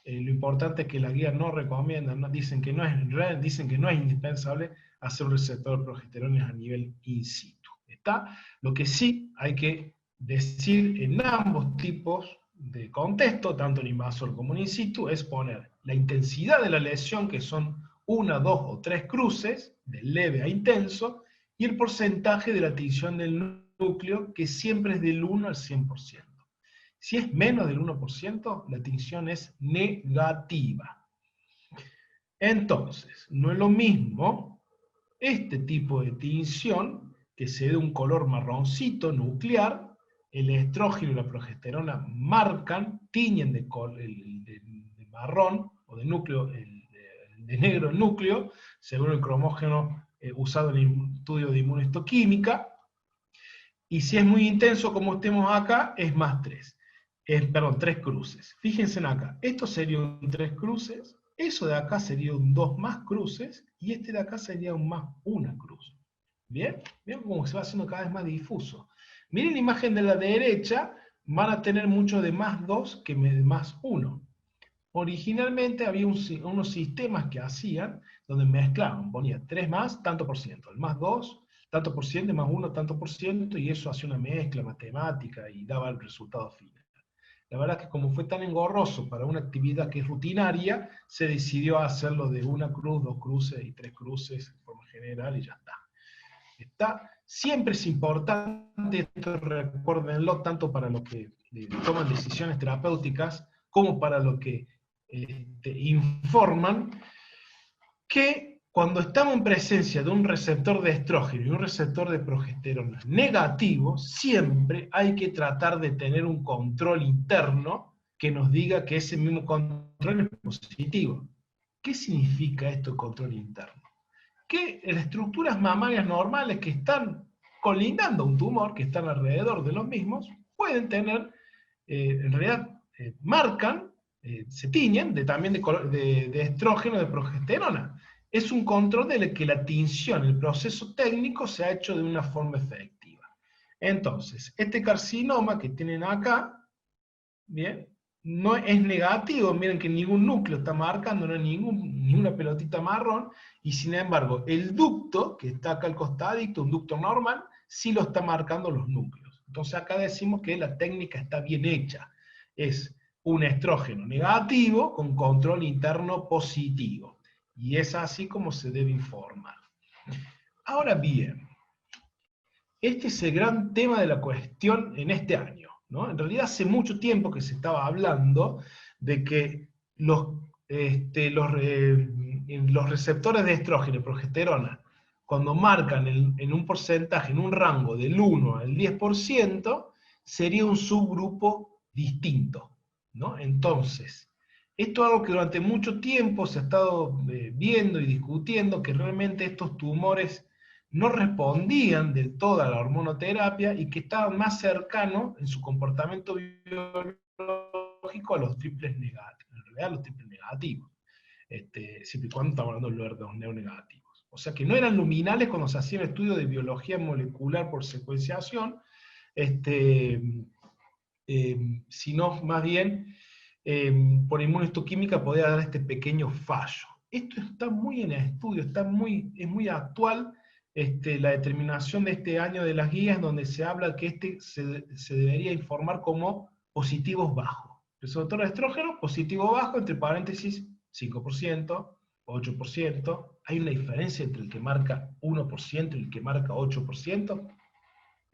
Lo importante es que las guías no recomiendan, dicen que no es indispensable hacer un receptor de progesterona a nivel in situ. ¿Está? Lo que sí hay que decir en ambos tipos de contexto, tanto en invasor como en in situ, es poner la intensidad de la lesión, que son 1, 2 o 3 cruces, de leve a intenso, y el porcentaje de la tinción del núcleo, que siempre es del 1 al 100%. Si es menos del 1%, la tinción es negativa. Entonces, no es lo mismo este tipo de tinción, que se dé un color marroncito nuclear, el estrógeno y la progesterona marcan, tiñen de marrón, o de núcleo, de negro el núcleo, según el cromógeno usado en el estudio de inmunohistoquímica, y si es muy intenso como estemos acá, es más 3. Perdón, 3 cruces. Fíjense en acá, esto sería un 3 cruces, eso de acá sería un 2 más cruces, y este de acá sería un más 1 cruz. ¿Bien? ¿Bien? Como se va haciendo cada vez más difuso. Miren la imagen de la derecha, van a tener mucho de más 2 que de más 1. Originalmente había unos sistemas que hacían, donde mezclaban, ponía 3 más, tanto por ciento, el más 2, tanto por ciento, más 1, tanto por ciento, y eso hacía una mezcla matemática y daba el resultado final. La verdad es que como fue tan engorroso para una actividad que es rutinaria, se decidió hacerlo de 1 cruz, 2 cruces y 3 cruces en forma general y ya está. Siempre es importante, esto recuérdenlo, tanto para los que toman decisiones terapéuticas como para los que informan, que cuando estamos en presencia de un receptor de estrógeno y un receptor de progesterona negativo, siempre hay que tratar de tener un control interno que nos diga que ese mismo control es positivo. ¿Qué significa esto de control interno? Que las estructuras mamarias normales que están colindando a un tumor, que están alrededor de los mismos, pueden tener, en realidad, marcan, se tiñen también de estrógeno, de progesterona. Es un control de que la tinción, el proceso técnico, se ha hecho de una forma efectiva. Entonces, este carcinoma que tienen acá, bien, no es negativo, miren que ningún núcleo está marcando, no hay ninguna pelotita marrón, y sin embargo, el ducto, que está acá al costadito, un ducto normal, sí lo está marcando los núcleos. Entonces acá decimos que la técnica está bien hecha. Es un estrógeno negativo con control interno positivo. Y es así como se debe informar. Ahora bien, este es el gran tema de la cuestión en este año, ¿no? En realidad hace mucho tiempo que se estaba hablando de que los receptores de estrógeno y progesterona, cuando marcan en un porcentaje, en un rango del 1 al 10%, sería un subgrupo distinto, ¿no? Entonces, esto es algo que durante mucho tiempo se ha estado viendo y discutiendo, que realmente estos tumores no respondían del todo a la hormonoterapia y que estaban más cercanos en su comportamiento biológico a los triples negativos, en realidad a los triples negativos, siempre y cuando estamos hablando de los neonegativos. O sea que no eran luminales cuando se hacía el estudio de biología molecular por secuenciación, sino más bien por inmunohistoquímica podía dar este pequeño fallo. Esto está muy en estudio, es muy actual. La determinación de este año de las guías, donde se habla que se debería informar como positivos bajos. Receptor de estrógeno, positivo bajo, entre paréntesis, 5%, 8%. Hay una diferencia entre el que marca 1% y el que marca 8%.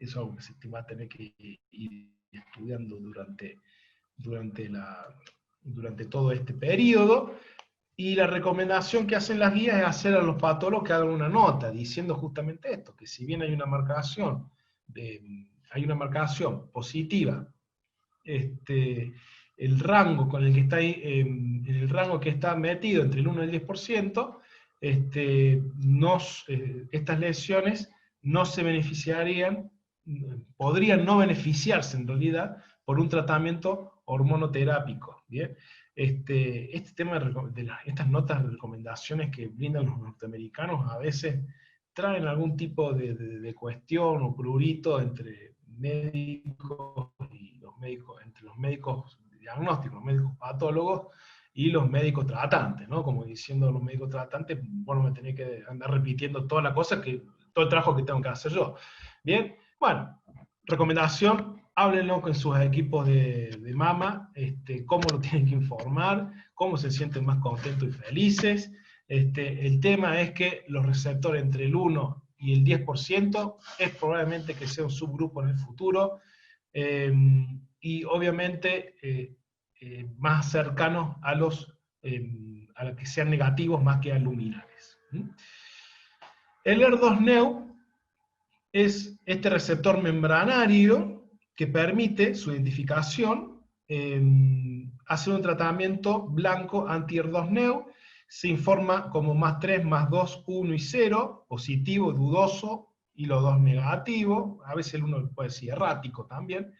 Eso es algo que se va a tener que ir estudiando durante todo este periodo. Y la recomendación que hacen las guías es hacer a los patólogos que hagan una nota diciendo justamente esto, que si bien hay una marcación positiva, el rango con el que está en el rango que está metido entre el 1 y el 10%, estas lesiones no se beneficiarían, podrían no beneficiarse en realidad por un tratamiento hormonoterápico. ¿Bien? Este tema estas notas de recomendaciones que brindan los norteamericanos a veces traen algún tipo de cuestión o prurito entre médicos y los médicos, entre los médicos diagnósticos, los médicos patólogos y los médicos tratantes, ¿no? Como diciendo los médicos tratantes, bueno, me tenía que andar repitiendo toda la cosa, todo el trabajo que tengo que hacer yo. Bien, bueno, recomendación, háblenlo con sus equipos de mama, cómo lo tienen que informar, cómo se sienten más contentos y felices. El tema es que los receptores entre el 1 y el 10% es probablemente que sea un subgrupo en el futuro, y obviamente más cercanos a los que sean negativos más que a luminales. El HER2-Neu es este receptor membranario que permite su identificación, hacer un tratamiento blanco anti-HER2-Neu, se informa como +3, +2, 1 y 0, positivo, dudoso, y los dos negativos, a veces el uno puede ser errático también.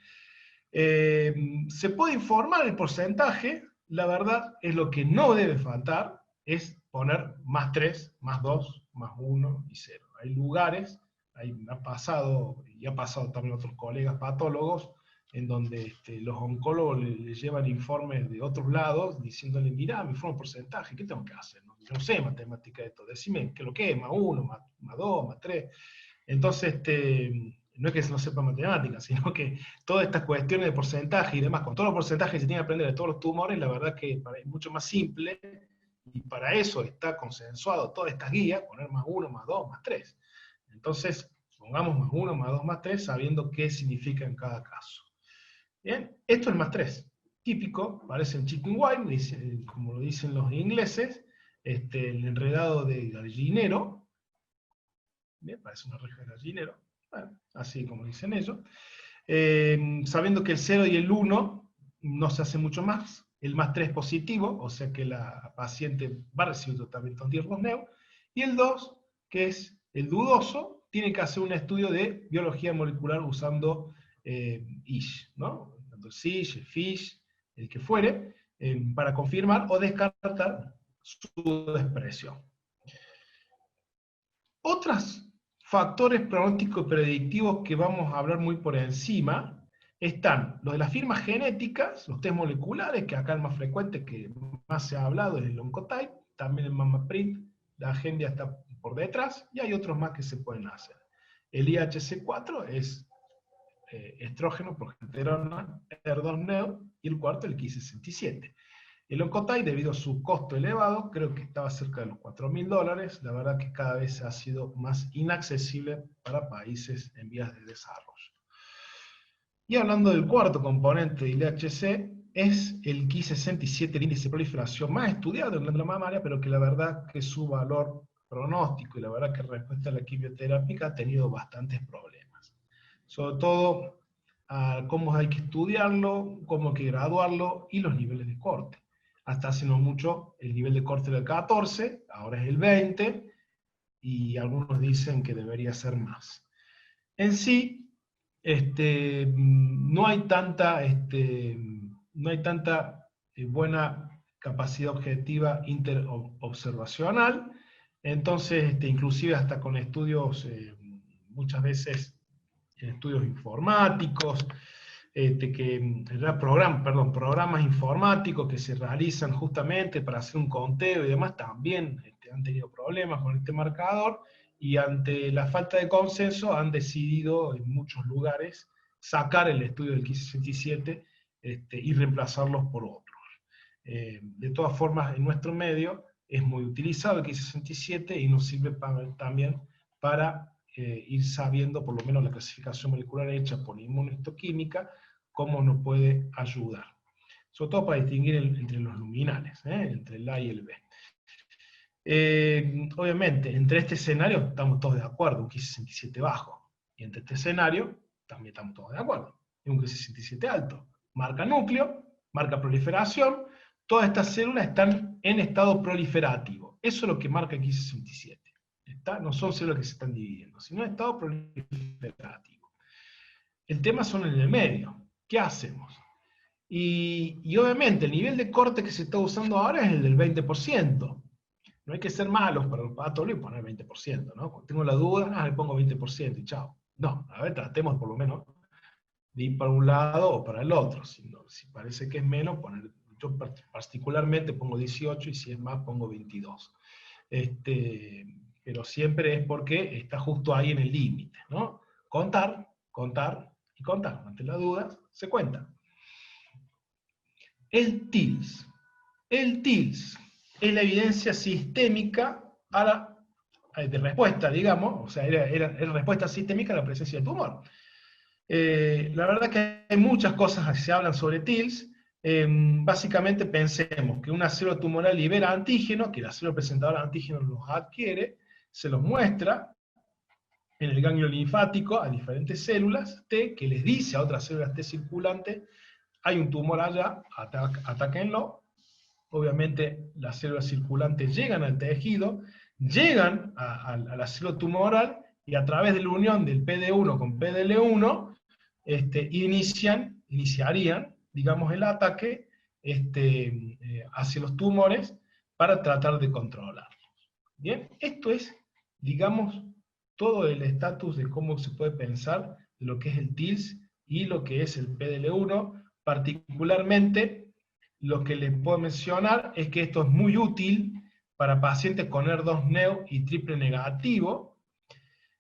Se puede informar el porcentaje, la verdad es lo que no debe faltar, es poner +3, +2, +1 y 0. Hay lugares, me ha pasado, y ha pasado también a otros colegas patólogos, en donde los oncólogos le llevan informes de otros lados, diciéndole, mirá, me informa un porcentaje, ¿qué tengo que hacer? No, yo no sé matemática de esto, decime qué lo que es, +1, +2, +3. Entonces, no es que no sepa matemáticas, sino que todas estas cuestiones de porcentaje y demás, con todos los porcentajes que se tiene que aprender de todos los tumores, la verdad que es mucho más simple, y para eso está consensuado todas estas guías, poner +1, +2, +3. Entonces, pongamos +1, +2, +3, sabiendo qué significa en cada caso. Bien, esto es +3. Típico, parece el chicken wire, como lo dicen los ingleses, el enredado de gallinero. Bien, parece una reja de gallinero. Bueno, así como dicen ellos. Sabiendo que el 0 y el 1 no se hace mucho más, el +3 positivo, o sea que la paciente va a recibir tratamiento anti-HER2-Neu, y el 2, que es el dudoso, tiene que hacer un estudio de biología molecular usando ISH, ¿no? Tanto SISH, FISH, el que fuere, para confirmar o descartar su expresión. Otros factores pronósticos predictivos que vamos a hablar muy por encima están los de las firmas genéticas, los test moleculares, que acá el más frecuente, que más se ha hablado, es el Oncotype, también el MammaPrint, la Agendia está por detrás, y hay otros más que se pueden hacer. El IHC4 es estrógeno, progesterona, HER2-Neu, y el cuarto el Ki-67. El Oncotype, debido a su costo elevado, creo que estaba cerca de los $4.000, la verdad que cada vez ha sido más inaccesible para países en vías de desarrollo. Y hablando del cuarto componente del IHC, es el Ki-67, el índice de proliferación más estudiado en la mamaria, pero que la verdad que su valor pronóstico y la verdad que respuesta a la quimioterápica ha tenido bastantes problemas. Sobre todo, cómo hay que estudiarlo, cómo hay que graduarlo y los niveles de corte. Hasta hace no mucho el nivel de corte era el 14, ahora es el 20, y algunos dicen que debería ser más. En sí, no hay tanta, buena capacidad objetiva interobservacional, entonces inclusive hasta con estudios, muchas veces estudios informáticos, programas informáticos que se realizan justamente para hacer un conteo y demás, también han tenido problemas con este marcador, y ante la falta de consenso han decidido en muchos lugares sacar el estudio del Ki-67 y reemplazarlos por otros. De todas formas, en nuestro medio es muy utilizado el Ki-67 y nos sirve también para ir sabiendo, por lo menos la clasificación molecular hecha por inmunohistoquímica, cómo nos puede ayudar. Sobre todo para distinguir entre los luminales, entre el A y el B. Obviamente, entre este escenario estamos todos de acuerdo, un Ki-67 bajo. Y entre este escenario también estamos todos de acuerdo. Un Ki-67 alto. Marca núcleo, marca proliferación. Todas estas células están en estado proliferativo. Eso es lo que marca el Ki-67. No son células que se están dividiendo, sino en estado proliferativo. El tema son en el medio. ¿Qué hacemos? Y obviamente el nivel de corte que se está usando ahora es el del 20%. No hay que ser malos para los patos y poner 20%, ¿no? Cuando tengo la duda, le pongo 20% y chao. No, a ver, tratemos por lo menos de ir para un lado o para el otro. Si parece que es menos, yo particularmente pongo 18 y si es más pongo 22. Pero siempre es porque está justo ahí en el límite, ¿no? Contar, contar y contar. Ante las dudas, se cuenta. El TILS. El TILS es la evidencia sistémica de respuesta, digamos, o sea, era respuesta sistémica a la presencia del tumor. La verdad que hay muchas cosas que se hablan sobre TILS. Básicamente pensemos que una célula tumoral libera antígenos, que la célula presentadora de antígenos los adquiere, se los muestra en el ganglio linfático a diferentes células T, que les dice a otras células T circulantes, hay un tumor allá, atáquenlo. Obviamente las células circulantes llegan al tejido, llegan a la célula tumoral, y a través de la unión del PD1 con PDL1, iniciarían, digamos, el ataque hacia los tumores para tratar de controlarlos. Bien, esto es, digamos, todo el estatus de cómo se puede pensar de lo que es el TILS y lo que es el PDL1, particularmente. Lo que les puedo mencionar es que esto es muy útil para pacientes con HER2-Neu y triple negativo.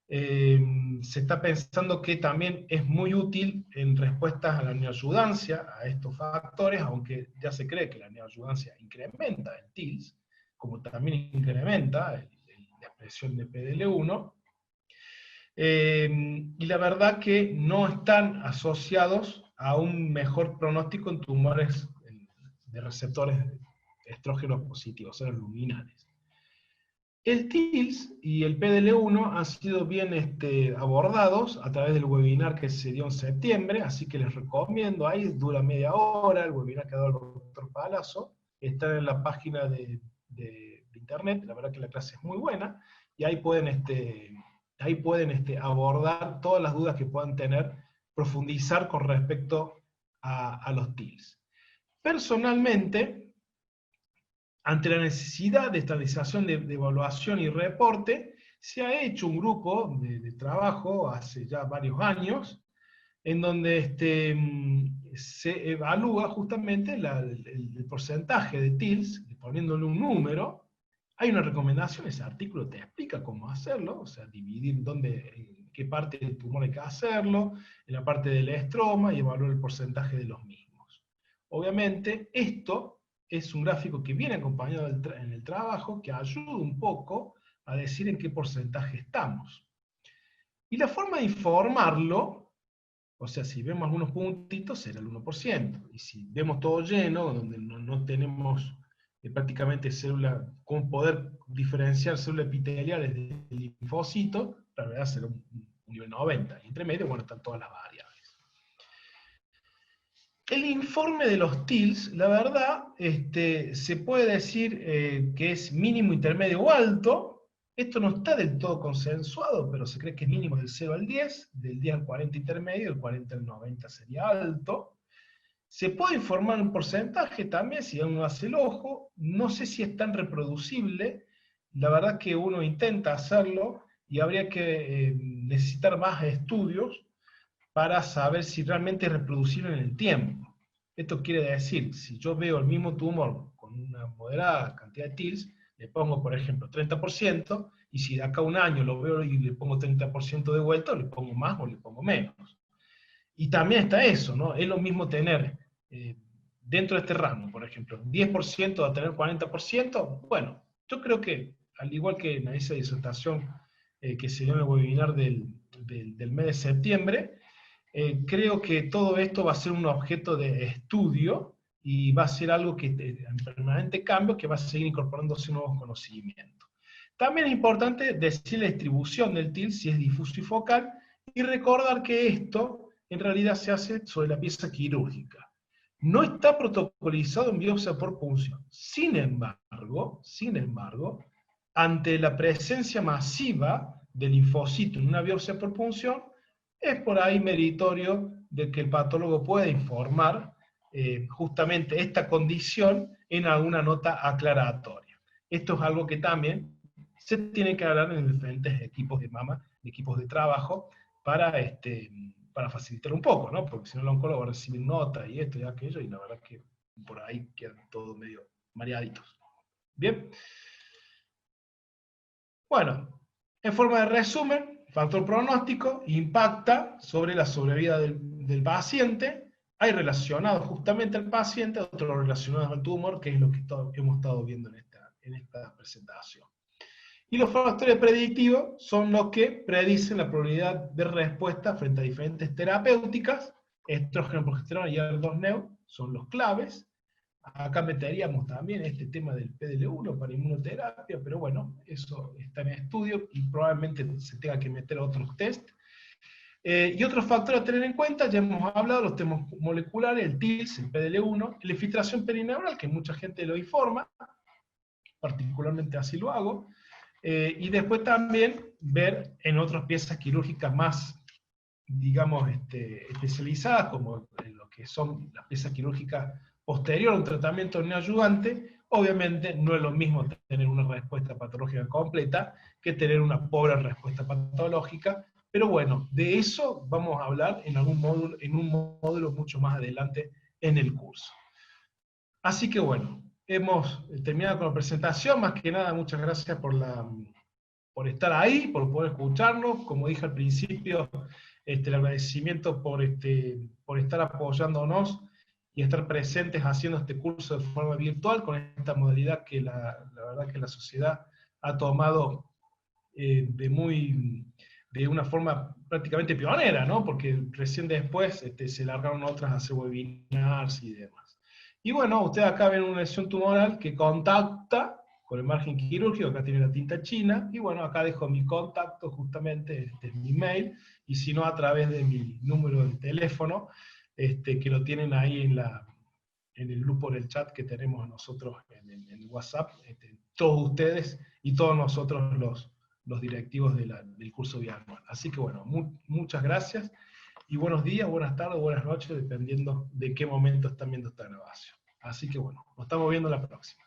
Se está pensando que también es muy útil en respuestas a la neoadjuvancia, a estos factores, aunque ya se cree que la neoadjuvancia incrementa el TILS, como también incrementa la expresión de PDL1. Y la verdad que no están asociados a un mejor pronóstico en tumores de receptores estrógenos positivos, o sea, luminales. El TILS y el PDL1 han sido bien abordados a través del webinar que se dio en septiembre, así que les recomiendo, ahí dura media hora, el webinar que ha dado el doctor Palazzo, está en la página de internet, la verdad que la clase es muy buena, y ahí pueden, abordar todas las dudas que puedan tener, profundizar con respecto a los TILS. Personalmente, ante la necesidad de estandarización de evaluación y reporte, se ha hecho un grupo de trabajo hace ya varios años, en donde se evalúa justamente el porcentaje de TILs, poniéndole un número. Hay una recomendación, ese artículo te explica cómo hacerlo, o sea, dividir en qué parte del tumor hay que hacerlo, en la parte del estroma, y evaluar el porcentaje de los mismos. Obviamente, esto es un gráfico que viene acompañado en el trabajo, que ayuda un poco a decir en qué porcentaje estamos. Y la forma de informarlo, o sea, si vemos algunos puntitos, será el 1%. Y si vemos todo lleno, donde no tenemos prácticamente célula, con poder diferenciar células epiteliales del linfocito, la verdad será un nivel 90. Y entre medio, bueno, están todas las variables. El informe de los TILs, la verdad, se puede decir que es mínimo, intermedio o alto. Esto no está del todo consensuado, pero se cree que es mínimo del 0 al 10, del 10 al 40 intermedio, del 40 al 90 sería alto. Se puede informar un porcentaje también, si uno hace el ojo. No sé si es tan reproducible. La verdad que uno intenta hacerlo y habría que necesitar más estudios para saber si realmente es reproducible en el tiempo. Esto quiere decir, si yo veo el mismo tumor con una moderada cantidad de TILs, le pongo, por ejemplo, 30%, y si de acá a un año lo veo y le pongo 30% de vuelta, le pongo más o le pongo menos. Y también está eso, ¿no? Es lo mismo tener, dentro de este rango, por ejemplo, 10% a tener 40%, bueno, yo creo que, al igual que en esa disertación que se dio en el webinar del mes de septiembre, creo que todo esto va a ser un objeto de estudio y va a ser algo que en permanente cambio, que va a seguir incorporándose nuevos conocimientos. También es importante decir la distribución del TIL, si es difuso y focal, y recordar que esto en realidad se hace sobre la pieza quirúrgica. No está protocolizado en biopsia por punción. Sin embargo, ante la presencia masiva del linfocito en una biopsia por punción, es por ahí meritorio de que el patólogo pueda informar justamente esta condición en alguna nota aclaratoria. Esto es algo que también se tiene que hablar en diferentes equipos de mama, equipos de trabajo, para facilitar un poco, ¿no? Porque si no el oncólogo va a recibir nota y esto y aquello, y la verdad es que por ahí quedan todos medio mareaditos. Bien. Bueno, en forma de resumen, factor pronóstico impacta sobre la sobrevida del paciente. Hay relacionados justamente al paciente, otros relacionados al tumor, que es lo que hemos estado viendo en esta presentación. Y los factores predictivos son los que predicen la probabilidad de respuesta frente a diferentes terapéuticas. Estrógeno, progesterona y AR2-NEO son los claves. Acá meteríamos también este tema del PDL1 para inmunoterapia, pero bueno, eso está en estudio y probablemente se tenga que meter otros test. Y otros factores a tener en cuenta, ya hemos hablado, los temas moleculares, el TILS, el PDL1, la infiltración perineural, que mucha gente lo informa, particularmente así lo hago, y después también ver en otras piezas quirúrgicas más, digamos, especializadas, como lo que son las piezas quirúrgicas posterior a un tratamiento neoayudante. Obviamente no es lo mismo tener una respuesta patológica completa que tener una pobre respuesta patológica, pero bueno, de eso vamos a hablar en un módulo mucho más adelante en el curso. Así que bueno, hemos terminado con la presentación. Más que nada, muchas gracias por estar ahí, por poder escucharnos. Como dije al principio, el agradecimiento por estar apoyándonos y estar presentes haciendo este curso de forma virtual con esta modalidad que la verdad que la sociedad ha tomado de una forma prácticamente pionera, ¿no? Porque recién después se largaron otras a hacer webinars y demás. Y bueno, ustedes acá ven una lesión tumoral que contacta con el margen quirúrgico. Acá tiene la tinta china, y bueno, acá dejo mi contacto, justamente, mi mail, y si no, a través de mi número de teléfono, que lo tienen ahí en el grupo, en el chat que tenemos nosotros en WhatsApp, todos ustedes y todos nosotros los directivos del curso bianual. Así que bueno, muchas gracias, y buenos días, buenas tardes, buenas noches, dependiendo de qué momento están viendo esta grabación. Así que bueno, nos estamos viendo la próxima.